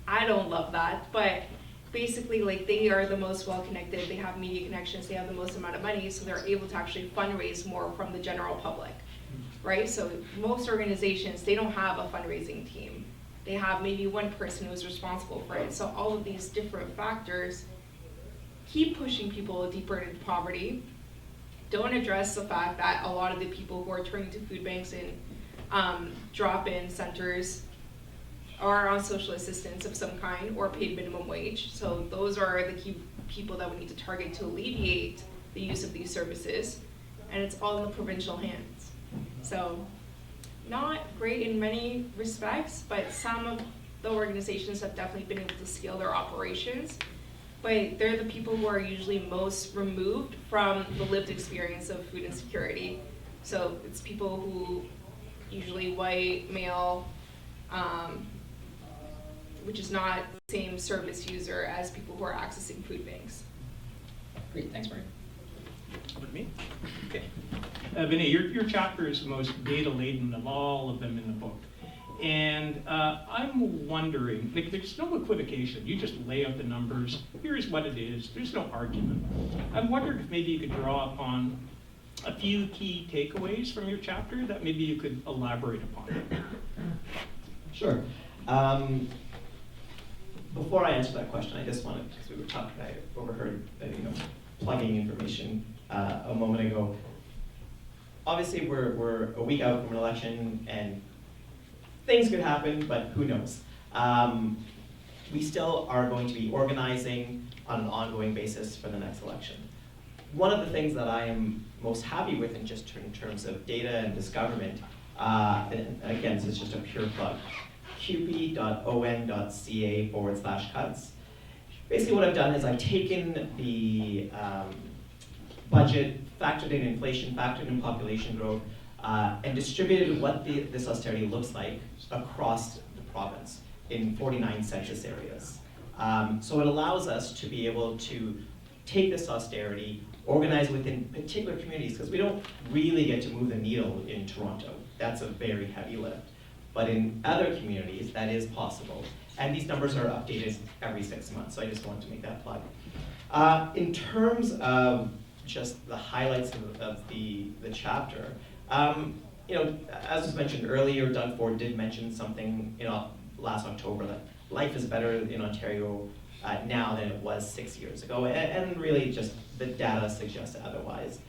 I don't love that, but basically like they are the most well connected, they have media connections, they have the most amount of money, so they're able to actually fundraise more from the general public, right? So most organizations, they don't have a fundraising team. They have maybe one person who's responsible for it. So all of these different factors keep pushing people deeper into poverty, don't address the fact that a lot of the people who are turning to food banks and drop-in centers are on social assistance of some kind or paid minimum wage. So those are the key people that we need to target to alleviate the use of these services. And it's all in the provincial hands. So not great in many respects, but some of the organizations have definitely been able to scale their operations. But they're the people who are usually most removed from the lived experience of food insecurity. So it's people who usually white, male, which is not the same service user as people who are accessing food banks. Great, thanks, Bryan. With me? Okay. Venai, your chapter is the most data-laden of all of them in the book. And I'm wondering, like, there's no equivocation. You just lay out the numbers. Here's what it is. There's no argument. I wondered if maybe you could draw upon a few key takeaways from your chapter that maybe you could elaborate upon. Sure. Before I answer that question, I just wanted, because we were talking, I overheard, plugging information a moment ago. Obviously, we're a week out from an election, and things could happen, but who knows? We still are going to be organizing on an ongoing basis for the next election. One of the things that I am most happy with in just in terms of data and discoverment, and again, this is just a pure plug, qp.on.ca/cuts. Basically what I've done is I've taken the budget, factored in inflation, factored in population growth, and distributed what this austerity looks like across the province in 49 census areas. So it allows us to be able to take this austerity, organize within particular communities, because we don't really get to move the needle in Toronto. That's a very heavy lift. But in other communities, that is possible. And these numbers are updated every 6 months, so I just wanted to make that plug. In terms of just the highlights of the chapter, as was mentioned earlier, Doug Ford did mention something last October, that life is better in Ontario now than it was 6 years ago, and really just the data suggests otherwise.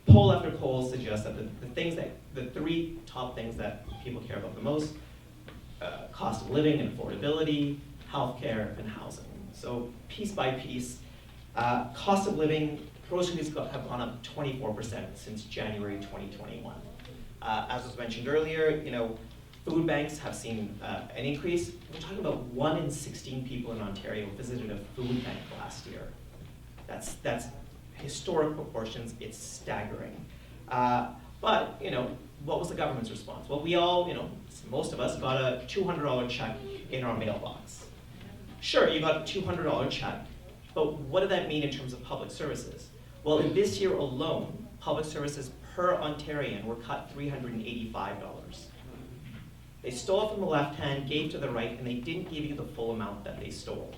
Poll after poll suggests that the three top things that people care about the most, cost of living and affordability, healthcare, and housing. So piece by piece, cost of living, groceries have gone up 24% since January 2021. As was mentioned earlier, food banks have seen an increase. We're talking about 1 in 16 people in Ontario visited a food bank last year. That's historic proportions. It's staggering. But what was the government's response? Well, we all, most of us got a $200 check in our mailbox. Sure, you got a $200 check, but what did that mean in terms of public services? Well, in this year alone, public services per Ontarian were cut $385. They stole it from the left hand, gave to the right, and they didn't give you the full amount that they stole.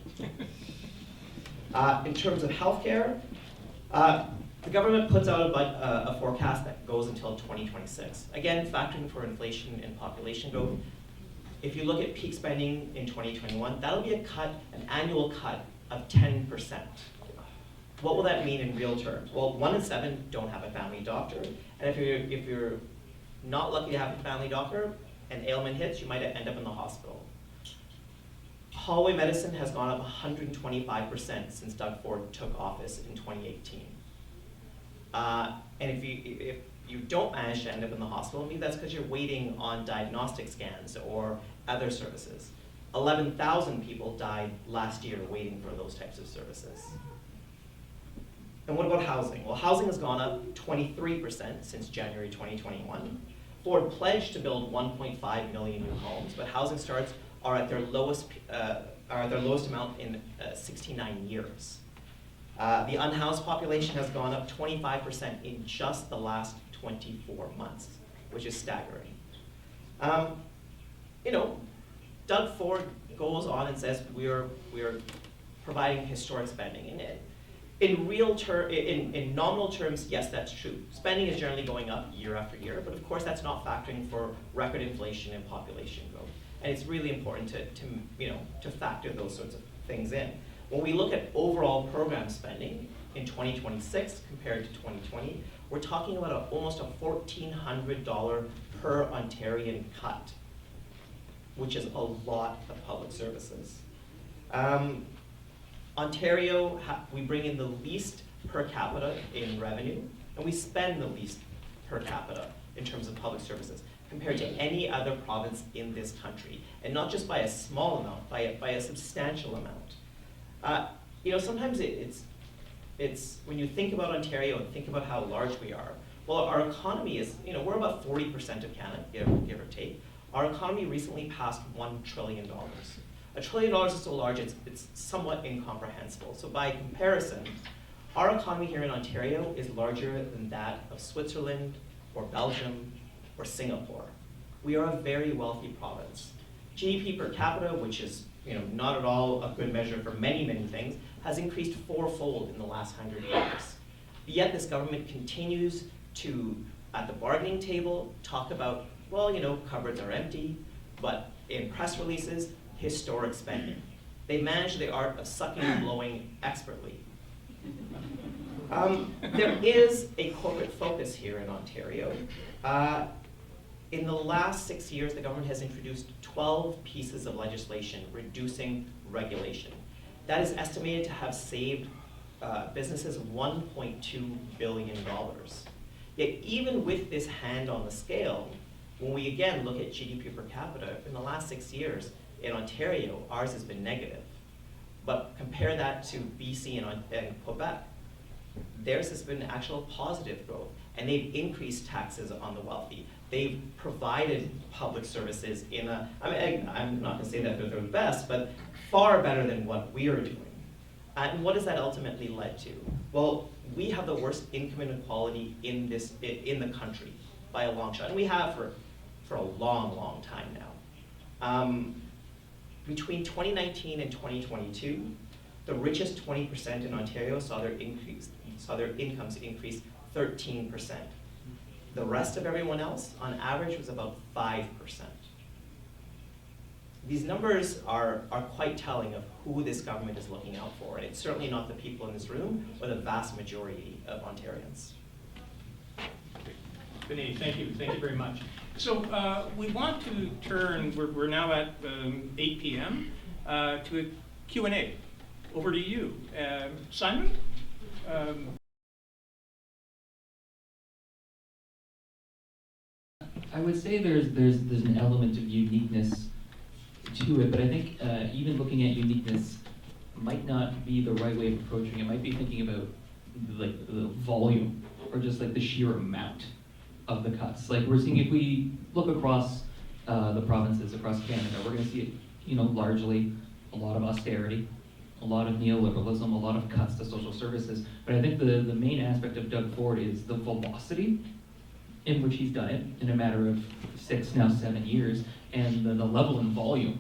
In terms of healthcare, the government puts out a forecast that goes until 2026. Again, factoring for inflation and population growth. If you look at peak spending in 2021, that'll be an annual cut of 10%. What will that mean in real terms? Well, 1 in 7 don't have a family doctor, and if you're not lucky to have a family doctor, an ailment hits, you might end up in the hospital. Hallway medicine has gone up 125% since Doug Ford took office in 2018. And if you don't manage to end up in the hospital, maybe that's because you're waiting on diagnostic scans or other services. 11,000 people died last year waiting for those types of services. And what about housing? Well, housing has gone up 23% since January 2021. Ford pledged to build 1.5 million new homes, but housing starts are at their lowest amount in 69 years. The unhoused population has gone up 25% in just the last 24 months, which is staggering. Doug Ford goes on and says we are providing historic spending. In nominal terms, yes, that's true. Spending is generally going up year after year, but of course that's not factoring for record inflation and population growth. And it's really important to factor those sorts of things in. When we look at overall program spending in 2026 compared to 2020, we're talking about almost a $1,400 per Ontarian cut, which is a lot of public services. Ontario, we bring in the least per capita in revenue, and we spend the least per capita in terms of public services compared to any other province in this country. And not just by a small amount, by a substantial amount. Sometimes it's when you think about Ontario and think about how large we are, well, our economy is, we're about 40% of Canada, give or take. Our economy recently passed $1 trillion. $1 trillion is so large, it's somewhat incomprehensible. So by comparison, our economy here in Ontario is larger than that of Switzerland or Belgium or Singapore. We are a very wealthy province. GDP per capita, which is not at all a good measure for many, many things, has increased fourfold in the last 100 years. Yet this government continues to, at the bargaining table, talk about, well, cupboards are empty, but in press releases, historic spending. They manage the art of sucking and blowing expertly. There is a corporate focus here in Ontario. In the last 6 years, the government has introduced 12 pieces of legislation reducing regulation. That is estimated to have saved businesses $1.2 billion. Yet even with this hand on the scale, when we again look at GDP per capita, in the last 6 years, in Ontario, ours has been negative. But compare that to BC and Quebec. theirs has been actual positive growth, and they've increased taxes on the wealthy. They've provided public services in a, I'm not gonna say that they're the best, but far better than what we are doing. And what has that ultimately led to? Well, we have the worst income inequality in the country by a long shot, and we have for a long, long time now. Between 2019 and 2022, the richest 20% in Ontario saw their incomes increase 13%. The rest of everyone else, on average, was about 5%. These numbers are quite telling of who this government is looking out for, and it's certainly not the people in this room, or the vast majority of Ontarians. Venai, thank you very much. So we want to turn, we're now at 8 p.m., to a Q&A. Over to you. Simon? I would say there's an element of uniqueness to it, but I think even looking at uniqueness might not be the right way of approaching it. Might be thinking about like the volume or just like the sheer amount of the cuts. Like we're seeing, if we look across the provinces across Canada, we're going to see, largely a lot of austerity, a lot of neoliberalism, a lot of cuts to social services. But I think the main aspect of Doug Ford is the velocity in which he's done it in a matter of 6, now 7 years, and the level and volume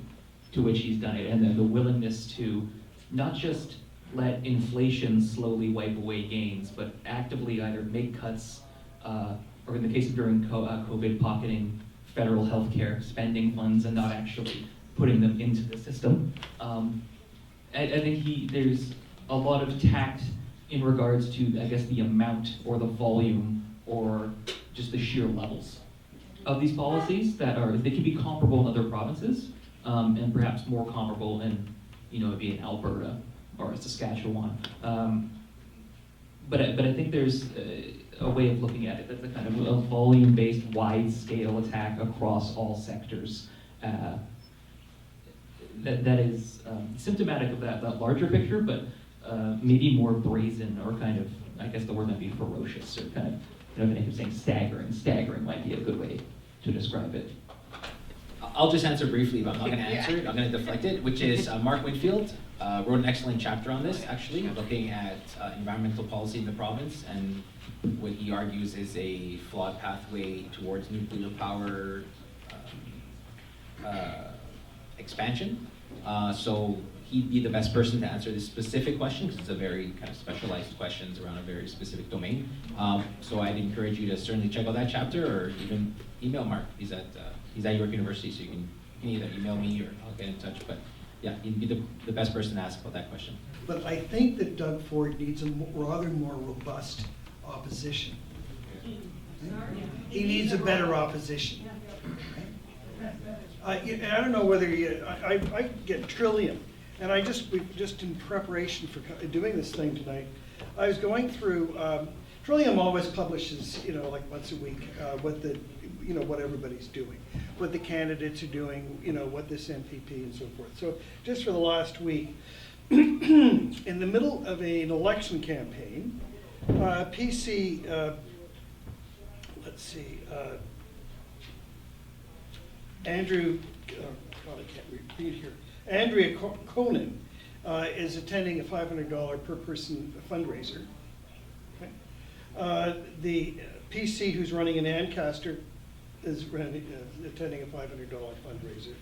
to which he's done it, and then the willingness to not just let inflation slowly wipe away gains, but actively either make cuts, or in the case of during COVID, pocketing federal healthcare spending funds and not actually putting them into the system. I think there's a lot of tact in regards to, I guess, the amount or the volume or just the sheer levels of these policies that they can be comparable in other provinces, and perhaps more comparable in, maybe in Alberta or Saskatchewan. But I think there's a way of looking at it that's a kind of a volume-based, wide-scale attack across all sectors. That is symptomatic of that larger picture, but maybe more brazen, or kind of, I guess the word might be ferocious, or kind of, I keep saying staggering. Staggering might be a good way to describe it. I'll just answer briefly, but I'm not going to answer it. I'm going to deflect it, which is Mark Whitfield wrote an excellent chapter on this, actually, looking at environmental policy in the province, and what he argues is a flawed pathway towards nuclear power expansion. So he'd be the best person to answer this specific question, because it's a very kind of specialized questions around a very specific domain. So I'd encourage you to certainly check out that chapter, or even email Mark. He's at York University, so you can either email me or I'll get in touch. But yeah, he'd be the best person to ask about that question. But I think that Doug Ford needs a rather more robust opposition. He needs a better opposition. I don't know whether I get Trillium, and just in preparation for doing this thing tonight, I was going through, Trillium always publishes, like once a week, what everybody's doing, what the candidates are doing, what this MPP and so forth. So just for the last week, in the middle of an election campaign, PC, Andrea Conan is attending a $500 per person fundraiser. Okay. The PC, who's running in Ancaster, is attending a $500 fundraiser.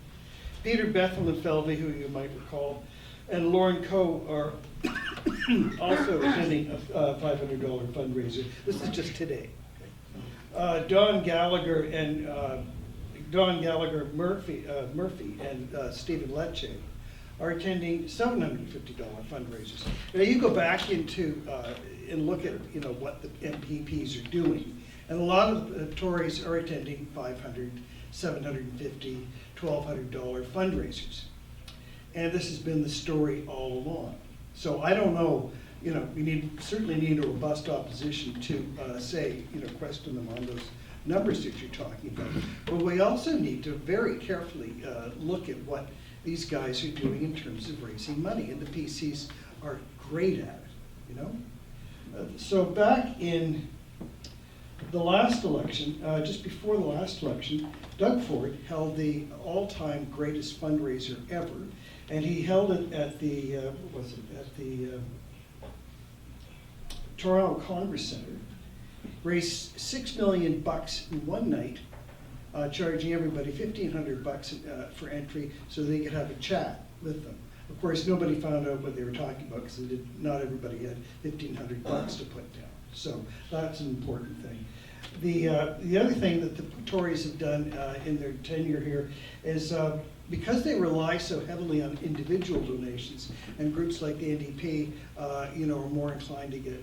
Peter Bethelfeldy, who you might recall, and Lauren Coe are also attending a $500 fundraiser. This is just today. Okay. Don Gallagher Murphy and Stephen Lecce are attending $750 fundraisers. Now you go back into and look at what the MPPs are doing, and a lot of the Tories are attending $500, $750, $1,200 fundraisers, and this has been the story all along. So I don't know. We certainly need a robust opposition to question them on those numbers that you're talking about. But we also need to very carefully look at what these guys are doing in terms of raising money, and the PCs are great at it. So back in the last election, just before the last election, Doug Ford held the all-time greatest fundraiser ever, and he held it at the Toronto Congress Center. Raised $6 million in one night, charging everybody $1,500 for entry, so they could have a chat with them. Of course, nobody found out what they were talking about because not everybody had $1,500 to put down. So that's an important thing. The other thing that the Tories have done in their tenure here is because they rely so heavily on individual donations, and groups like the NDP, are more inclined to get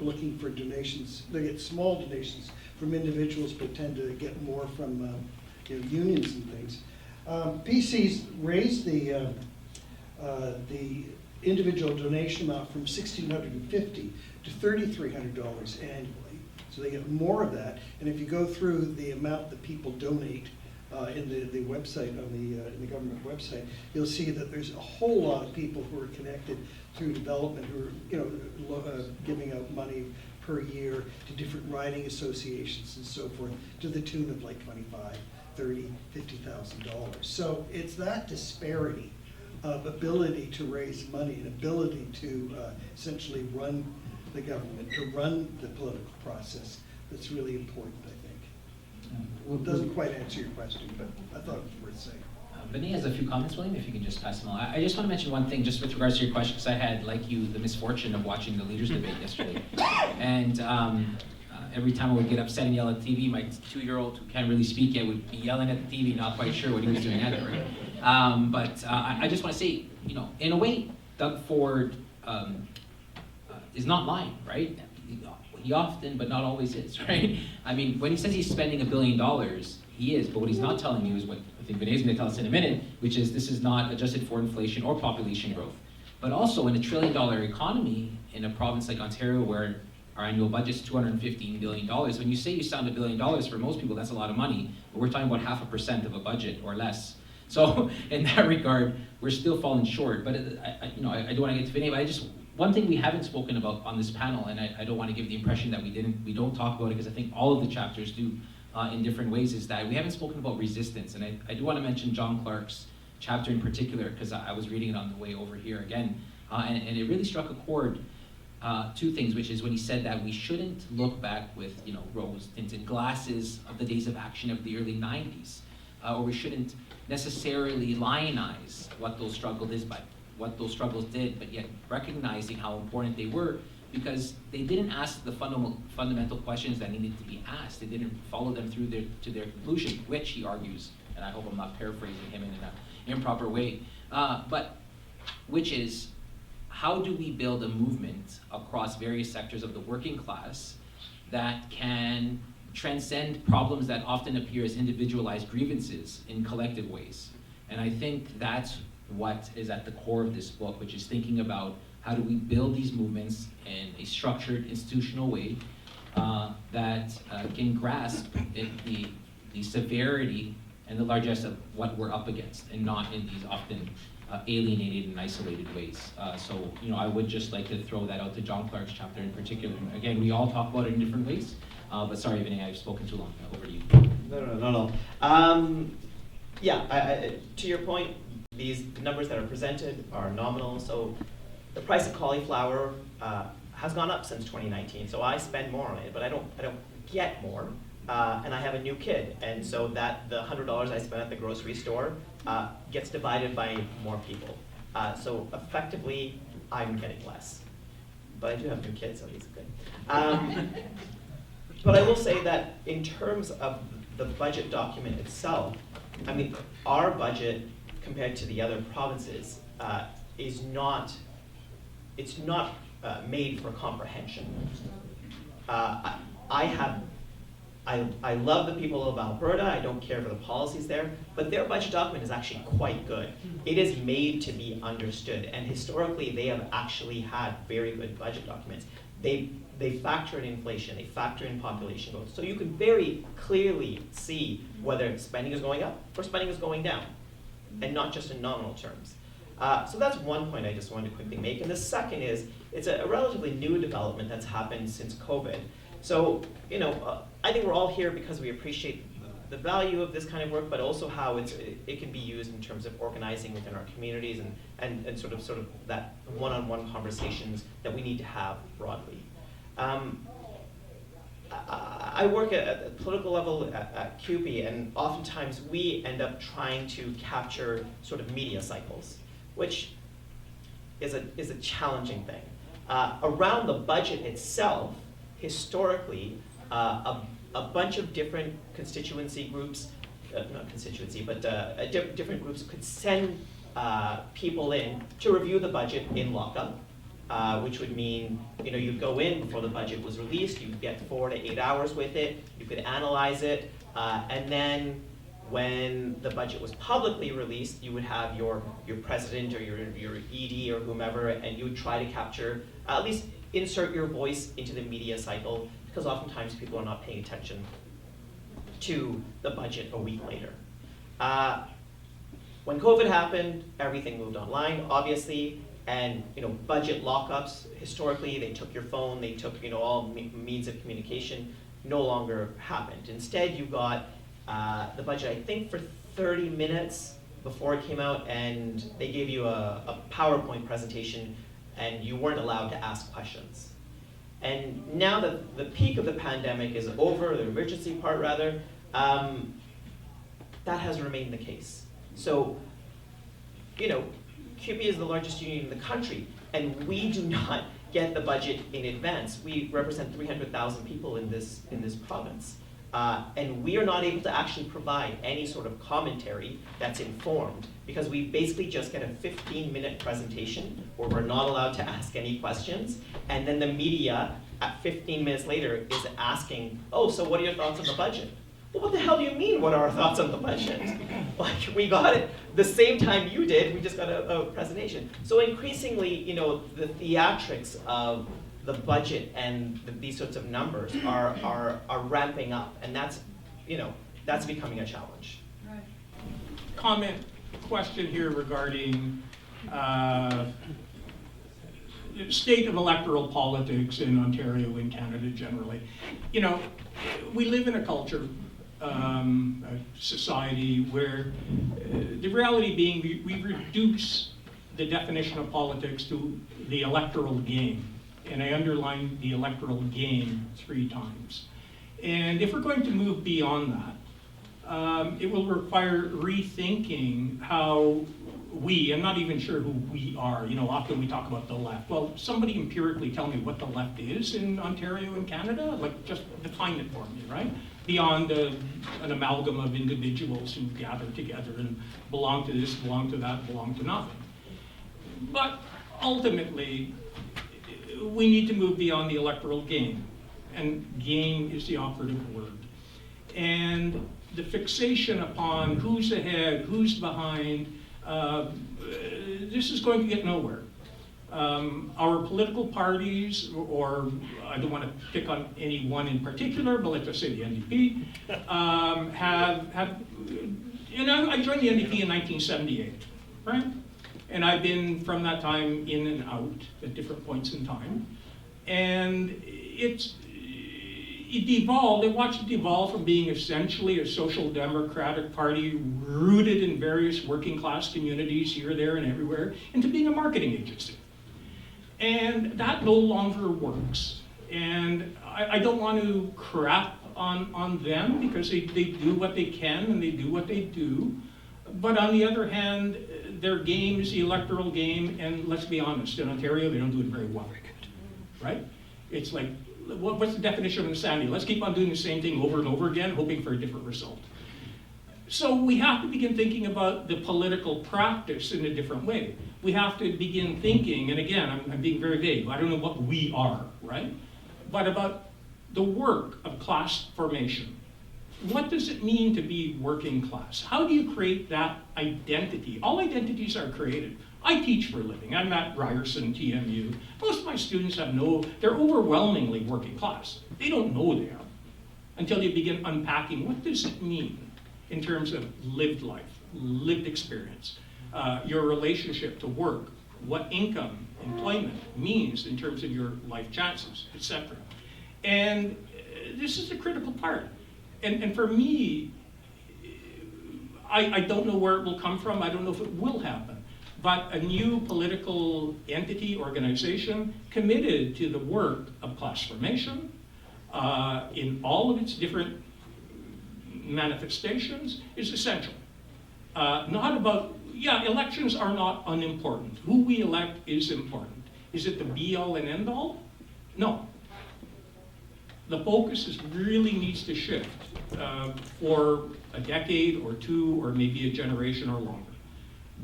looking for donations. They get small donations from individuals, but tend to get more from unions and things. PC's raised the individual donation amount from $1,650 to $3,300 annually. So they get more of that. And if you go through the amount that people donate in the website, in the government website, you'll see that there's a whole lot of people who are connected through development who are giving out money per year to different riding associations and so forth, to the tune of like $25,000, $30,000, $50,000. So it's that disparity of ability to raise money and ability to essentially run the government, to run the political process that's really important, I think. It doesn't quite answer your question, but I thought it was worth saying. Venai has a few comments, William, if you can just pass them on. I just want to mention one thing, just with regards to your question, because I had, like you, the misfortune of watching the leaders debate yesterday. And every time I would get upset and yell at the TV, my 2-year-old, who can't really speak yet, would be yelling at the TV, not quite sure what he was doing either, right? But I just want to say, in a way, Doug Ford is not lying, right? He often, but not always is, right? I mean, when he says he's spending $1 billion, he is, but what he's not telling you is what I think Venai's going to tell us in a minute, which is this is not adjusted for inflation or population growth. But also in a $1 trillion economy in a province like Ontario where our annual budget is $215 billion, when you say you sound $1 billion, for most people that's a lot of money, but we're talking about 0.5% of a budget or less. So in that regard, we're still falling short. But I do want to get to Venai, but one thing we haven't spoken about on this panel, and I don't want to give the impression that we don't talk about it, because I think all of the chapters do in different ways, is that we haven't spoken about resistance. And I do want to mention John Clark's chapter in particular, because I was reading it on the way over here again, and it really struck a chord. Two things, which is when he said that we shouldn't look back with rose-tinted glasses of the days of action of the early 90s, or we shouldn't necessarily lionize what those struggles did, but yet recognizing how important they were, because they didn't ask the fundamental questions that needed to be asked. They didn't follow them through to their conclusion, which he argues, and I hope I'm not paraphrasing him in an improper way, but which is, how do we build a movement across various sectors of the working class that can transcend problems that often appear as individualized grievances in collective ways? And I think that's what is at the core of this book, which is thinking about how do we build these movements in a structured, institutional way that can grasp the severity and the largesse of what we're up against, and not in these often alienated and isolated ways. So, I would just like to throw that out to John Clark's chapter in particular. Again, we all talk about it in different ways, but sorry, Venai, I've spoken too long. Over to you. No. To your point, these numbers that are presented are nominal. So the price of cauliflower has gone up since 2019. So I spend more on it, but I don't get more. And I have a new kid, and so that the $100 I spent at the grocery store gets divided by more people. So effectively, I'm getting less. But I do have new kids, so he's good. But I will say that in terms of the budget document itself, I mean, our budget compared to the other provinces is not made for comprehension. I love the people of Alberta. I don't care for the policies there, but their budget document is actually quite good. It is made to be understood, and historically they have actually had very good budget documents. They factor in inflation, they factor in population growth, so you can very clearly see whether spending is going up or spending is going down, and not just in nominal terms. So that's one point I just wanted to quickly make. And the second is, it's a relatively new development that's happened since COVID. So, I think we're all here because we appreciate the value of this kind of work, but also how it can be used in terms of organizing within our communities and sort of that one-on-one conversations that we need to have broadly. I work at the political level at CUPE, and oftentimes we end up trying to capture sort of media cycles, which is a challenging thing. Around the budget itself, historically, a bunch of different constituency groups, not constituency, but different groups could send people in to review the budget in lockup, which would mean, you'd go in before the budget was released, you'd get 4 to 8 hours with it, you could analyze it, and then when the budget was publicly released, you would have your president or your ED or whomever, and you would try to capture, at least insert your voice into the media cycle, because oftentimes people are not paying attention to the budget a week later. When COVID happened, everything moved online, obviously, and budget lockups, historically, they took your phone, they took all means of communication, no longer happened. Instead, you got the budget, I think, for 30 minutes before it came out, and they gave you a PowerPoint presentation, and you weren't allowed to ask questions. And now that the peak of the pandemic is over, the emergency part rather, that has remained the case. So, CUPE is the largest union in the country, and we do not get the budget in advance. We represent 300,000 people in this province. And we are not able to actually provide any sort of commentary that's informed, because we basically just get a 15-minute presentation where we're not allowed to ask any questions, and then the media at 15 minutes later is asking, oh, so what are your thoughts on the budget? Well, what the hell do you mean, what are our thoughts on the budget? Like, we got it the same time you did, we just got a presentation. So increasingly, the theatrics of the budget and these sorts of numbers are ramping up, and that's becoming a challenge. Right. Question here regarding state of electoral politics in Ontario and Canada generally. We live in a culture, a society where the reality being we reduce the definition of politics to the electoral game. And I underline the electoral game 3 times. And if we're going to move beyond that, it will require rethinking how I'm not even sure who we are. Often we talk about the left. Well, somebody empirically tell me what the left is in Ontario and Canada. Like, just define it for me, right? Beyond an amalgam of individuals who gather together and belong to this, belong to that, belong to nothing. But ultimately, we need to move beyond the electoral game. And game is the operative word. And the fixation upon who's ahead, who's behind, this is going to get nowhere. Our political parties, or I don't want to pick on any one in particular, but let's just say the NDP, I joined the NDP in 1978, right? And I've been from that time in and out at different points in time. And it devolved, I watched it evolve from being essentially a social democratic party rooted in various working class communities here, there, and everywhere, into being a marketing agency. And that no longer works. And I don't want to crap on them, because they do what they can and they do what they do. But on the other hand, their game is the electoral game, and let's be honest, in Ontario, they don't do it very well, right? It's like, what's the definition of insanity? Let's keep on doing the same thing over and over again, hoping for a different result. So we have to begin thinking about the political practice in a different way. We have to begin thinking, and again, I'm being very vague, I don't know what we are, right? But about the work of class formation. What does it mean to be working class? How do you create that identity? All identities are created. I teach for a living. I'm at Ryerson, TMU. Most of my students they're overwhelmingly working class. They don't know they are until you begin unpacking what does it mean in terms of lived life, lived experience, your relationship to work, what income employment means in terms of your life chances, etc. And this is a critical part. And for me, I don't know where it will come from. I don't know if it will happen. But a new political entity, organization, committed to the work of class formation in all of its different manifestations is essential. Not about, yeah, elections are not unimportant. Who we elect is important. Is it the be-all and end-all? No. The focus really needs to shift for a decade or two or maybe a generation or longer.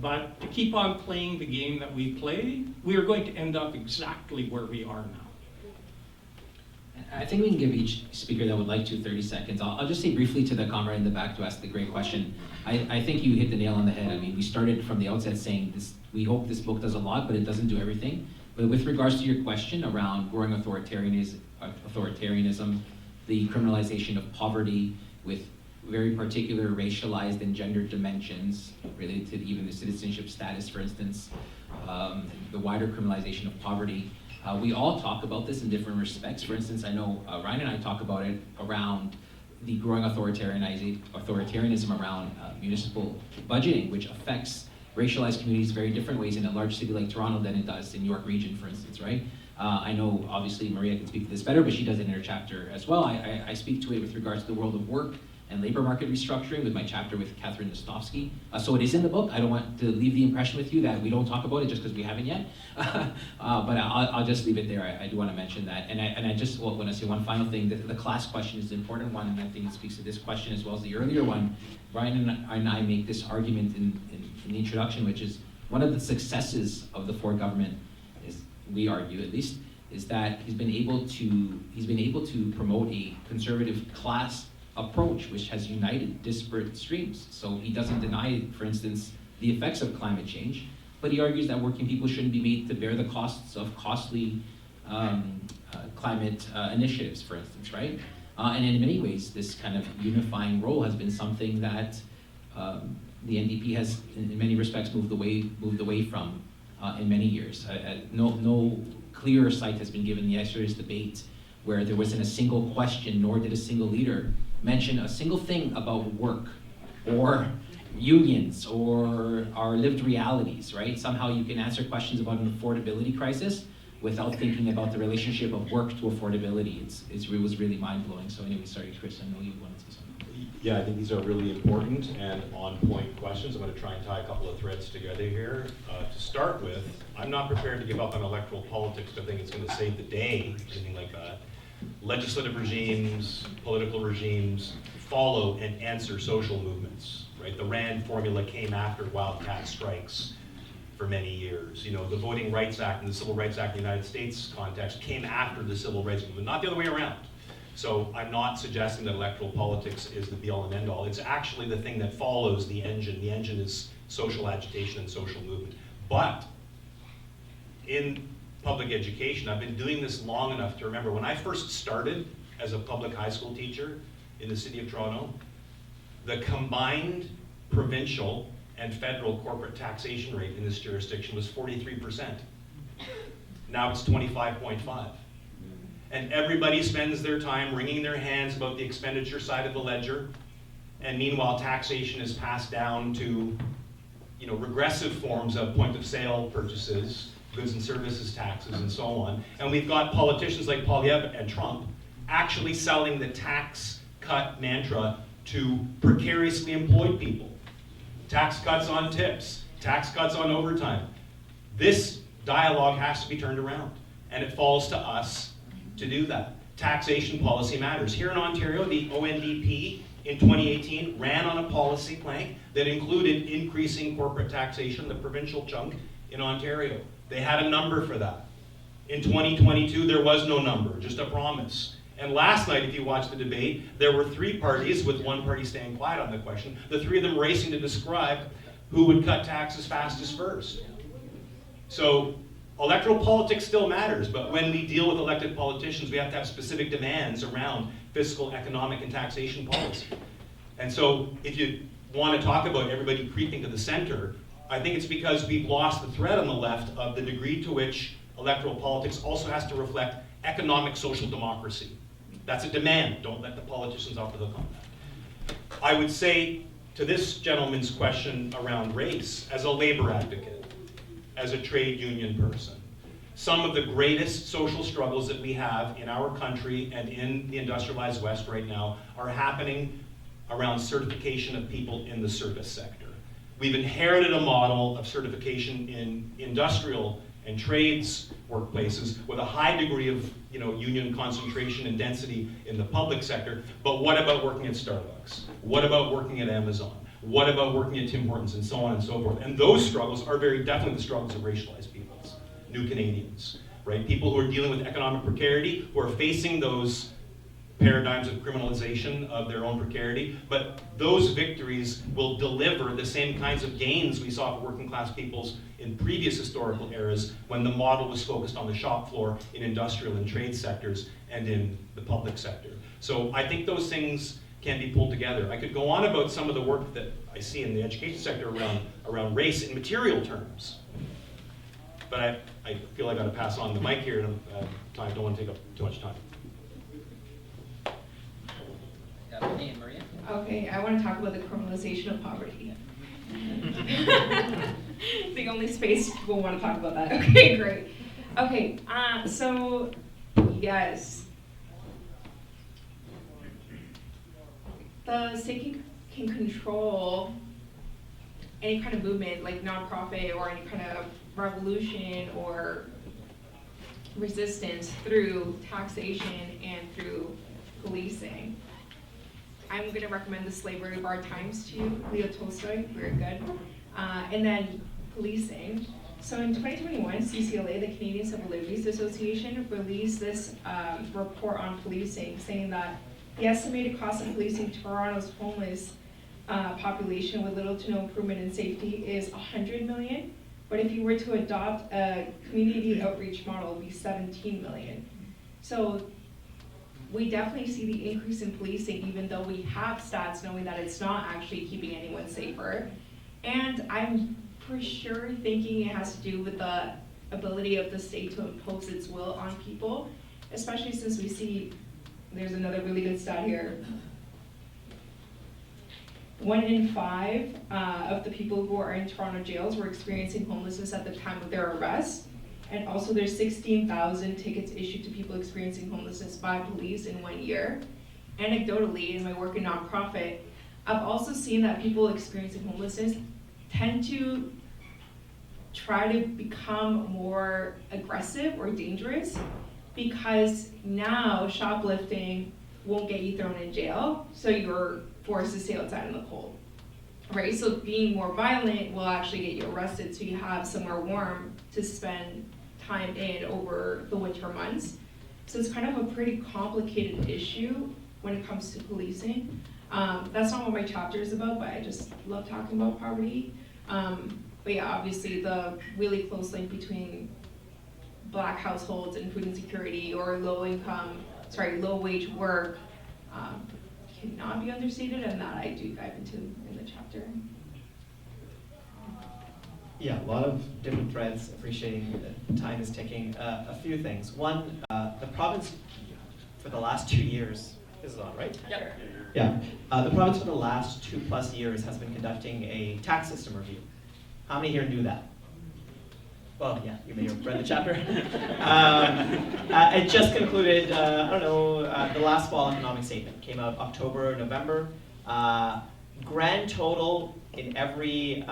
But to keep on playing the game that we play, we are going to end up exactly where we are now. I think we can give each speaker that would like to 30 seconds. I'll just say briefly to the comrade in the back to ask the great question. I think you hit the nail on the head. I mean, we started from the outset saying this, we hope this book does a lot, but it doesn't do everything. But with regards to your question around growing authoritarianism, the criminalization of poverty with very particular racialized and gendered dimensions related to even the citizenship status, for instance, the wider criminalization of poverty. We all talk about this in different respects. For instance, I know Ryan and I talk about it around the growing authoritarianism around municipal budgeting, which affects racialized communities very different ways in a large city like Toronto than it does in York Region, for instance, right? I know, obviously, Maria can speak to this better, but she does it in her chapter as well. I speak to it with regards to the world of work and labor market restructuring with my chapter with Catherine Nostovsky. So it is in the book. I don't want to leave the impression with you that we don't talk about it just because we haven't yet. But I'll just leave it there. I do want to mention that. And I just want to say one final thing. The class question is an important one, and I think it speaks to this question as well as the earlier one. Bryan and I make this argument in the introduction, which is one of the successes of the Ford government, is, we argue at least, is that he's been able to promote a conservative class approach which has united disparate streams. So he doesn't deny, for instance, the effects of climate change, but he argues that working people shouldn't be made to bear the costs of costly climate initiatives, for instance, right? And in many ways, this kind of unifying role has been something that the NDP has, in many respects, moved away from in many years. No clearer sight has been given in yesterday's debate, where there wasn't a single question, nor did a single leader mention a single thing about work or unions or our lived realities, right? Somehow you can answer questions about an affordability crisis without thinking about the relationship of work to affordability. It was really mind-blowing. So anyway, sorry, Chris, I know you wanted to say something. Yeah, I think these are really important and on-point questions. I'm going to try and tie a couple of threads together here. To start with, I'm not prepared to give up on electoral politics to think it's going to save the day, anything like that. Legislative regimes, political regimes follow and answer social movements, right? The RAND formula came after wildcat strikes for many years. You know, the Voting Rights Act and the Civil Rights Act in the United States context came after the civil rights movement, not the other way around. So I'm not suggesting that electoral politics is the be-all and end-all. It's actually the thing that follows the engine. The engine is social agitation and social movement. But in public education, I've been doing this long enough to remember when I first started as a public high school teacher in the city of Toronto, the combined provincial and federal corporate taxation rate in this jurisdiction was 43%. Now it's 25.5%. And everybody spends their time wringing their hands about the expenditure side of the ledger, and meanwhile taxation is passed down to, you know, regressive forms of point of sale purchases, goods and services taxes, and so on. And we've got politicians like Poilievre and Trump actually selling the tax cut mantra to precariously employed people. Tax cuts on tips, tax cuts on overtime. This dialogue has to be turned around, and it falls to us to do that. Taxation policy matters. Here in Ontario, the ONDP in 2018 ran on a policy plank that included increasing corporate taxation, the provincial chunk in Ontario. They had a number for that. In 2022, there was no number, just a promise. And last night, if you watched the debate, there were three parties, with one party staying quiet on the question, the three of them racing to describe who would cut taxes fastest first. So electoral politics still matters, but when we deal with elected politicians, we have to have specific demands around fiscal, economic, and taxation policy. And so if you want to talk about everybody creeping to the center, I think it's because we've lost the thread on the left of the degree to which electoral politics also has to reflect economic social democracy. That's a demand. Don't let the politicians off the hook on that. I would say to this gentleman's question around race, as a labor advocate, as a trade union person, some of the greatest social struggles that we have in our country and in the industrialized West right now are happening around certification of people in the service sector. We've inherited a model of certification in industrial and trades workplaces with a high degree of union concentration and density in the public sector, but what about working at Starbucks? What about working at Amazon? What about working at Tim Hortons, and so on and so forth? And those struggles are very definitely the struggles of racialized peoples, new Canadians, right? People who are dealing with economic precarity, who are facing those paradigms of criminalization of their own precarity, but those victories will deliver the same kinds of gains we saw for working class peoples in previous historical eras when the model was focused on the shop floor in industrial and trade sectors and in the public sector. So I think those things can be pulled together. I could go on about some of the work that I see in the education sector around race in material terms, but I feel I gotta pass on the mic here, and I don't want to take up too much time. Renee and Maria? Okay, I want to talk about the criminalization of poverty. The only space people want to talk about that. Okay, great. Okay, so yes, the state can control any kind of movement, like nonprofit or any kind of revolution or resistance through taxation and through policing. I'm going to recommend The Slavery of Our Times to you, Leo Tolstoy, very good. And then policing. So in 2021, CCLA, the Canadian Civil Liberties Association, released this report on policing, saying that the estimated cost of policing Toronto's homeless population with little to no improvement in safety is $100 million. But if you were to adopt a community outreach model, it would be $17 million. So we definitely see the increase in policing, even though we have stats knowing that it's not actually keeping anyone safer. And I'm for sure thinking it has to do with the ability of the state to impose its will on people, especially since we see, there's another really good stat here. 1 in 5 of the people who are in Toronto jails were experiencing homelessness at the time of their arrest. And also there's 16,000 tickets issued to people experiencing homelessness by police in 1 year. Anecdotally, in my work in nonprofit, I've also seen that people experiencing homelessness tend to try to become more aggressive or dangerous because now shoplifting won't get you thrown in jail, so you're forced to stay outside in the cold. Right, so being more violent will actually get you arrested, so you have somewhere warm to spend time in over the winter months. So it's kind of a pretty complicated issue when it comes to policing. That's not what my chapter is about, but I just love talking about poverty. But yeah, obviously the really close link between Black households and food insecurity or low wage work cannot be understated, and that I do dive into in the chapter. Yeah, a lot of different threads, appreciating that time is ticking. A few things. One, the province for the last 2 years, is it on, right? Yep. Yeah, the province for the last 2+ years has been conducting a tax system review. How many here knew that? Well, yeah, you may have read the chapter. It just concluded, the last fall economic statement came out October, November. Grand total in every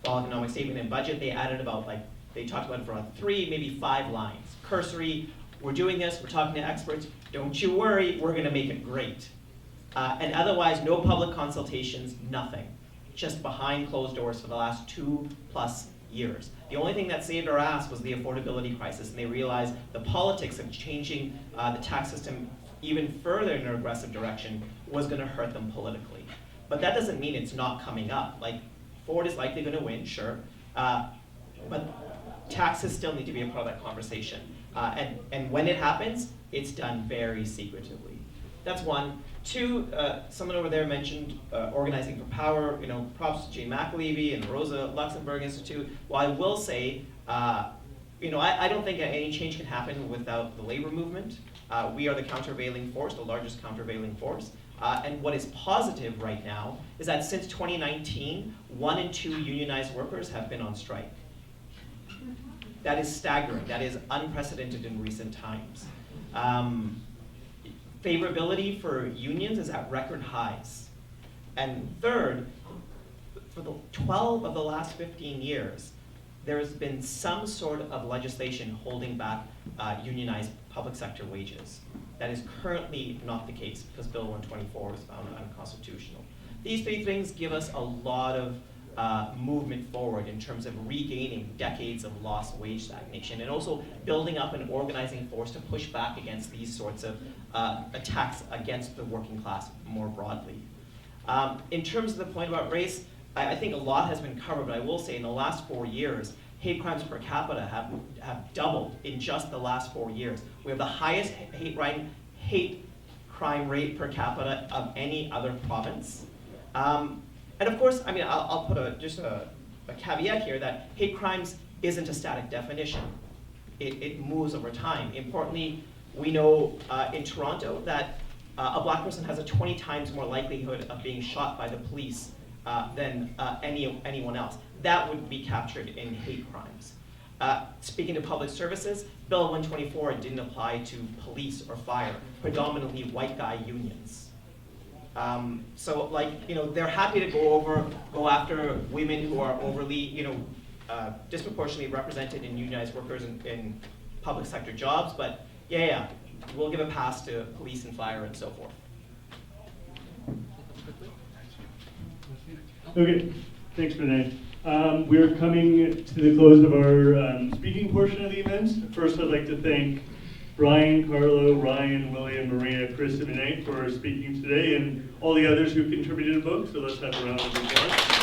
fall economic statement and budget, they added about, they talked about it for 3, maybe 5 lines. Cursory, we're doing this, we're talking to experts, don't you worry, we're gonna make it great. And otherwise, no public consultations, nothing. Just behind closed doors for the last 2+ years. The only thing that saved our ass was the affordability crisis, and they realized the politics of changing the tax system even further in an aggressive direction was gonna hurt them politically. But that doesn't mean it's not coming up. Ford is likely gonna win, sure, but taxes still need to be a part of that conversation. And when it happens, it's done very secretively. That's one. Two, someone over there mentioned organizing for power. Props to Jane McAlevey and the Rosa Luxemburg Institute. Well, I will say, I don't think any change can happen without the labor movement. We are the countervailing force, the largest countervailing force. And what is positive right now is that since 2019, 1 in 2 unionized workers have been on strike. That is staggering. That is unprecedented in recent times. Favorability for unions is at record highs. And third, for the 12 of the last 15 years, there has been some sort of legislation holding back unionized public sector wages. That is currently not the case because Bill 124 was found unconstitutional. These 3 things give us a lot of movement forward in terms of regaining decades of lost wage stagnation and also building up an organizing force to push back against these sorts of attacks against the working class more broadly. In terms of the point about race, I think a lot has been covered, but I will say in the last 4 years, hate crimes per capita have doubled in just the last 4 years. We have the highest hate crime rate per capita of any other province. And of course, I'll put just a caveat here that hate crimes isn't a static definition. It moves over time. Importantly, we know in Toronto that a black person has a 20 times more likelihood of being shot by the police than anyone else. That would be captured in hate crimes. Speaking to public services, Bill 124 didn't apply to police or fire, predominantly white guy unions. So they're happy to go after women who are overly, disproportionately represented in unionized workers in public sector jobs, but yeah, we'll give a pass to police and fire and so forth. Okay, thanks, Venai. We're coming to the close of our speaking portion of the event. First, I'd like to thank Bryan, Carlo, Ryan, William, Maria, Chris, and Venai for speaking today, and all the others who contributed a book, so let's have a round of applause.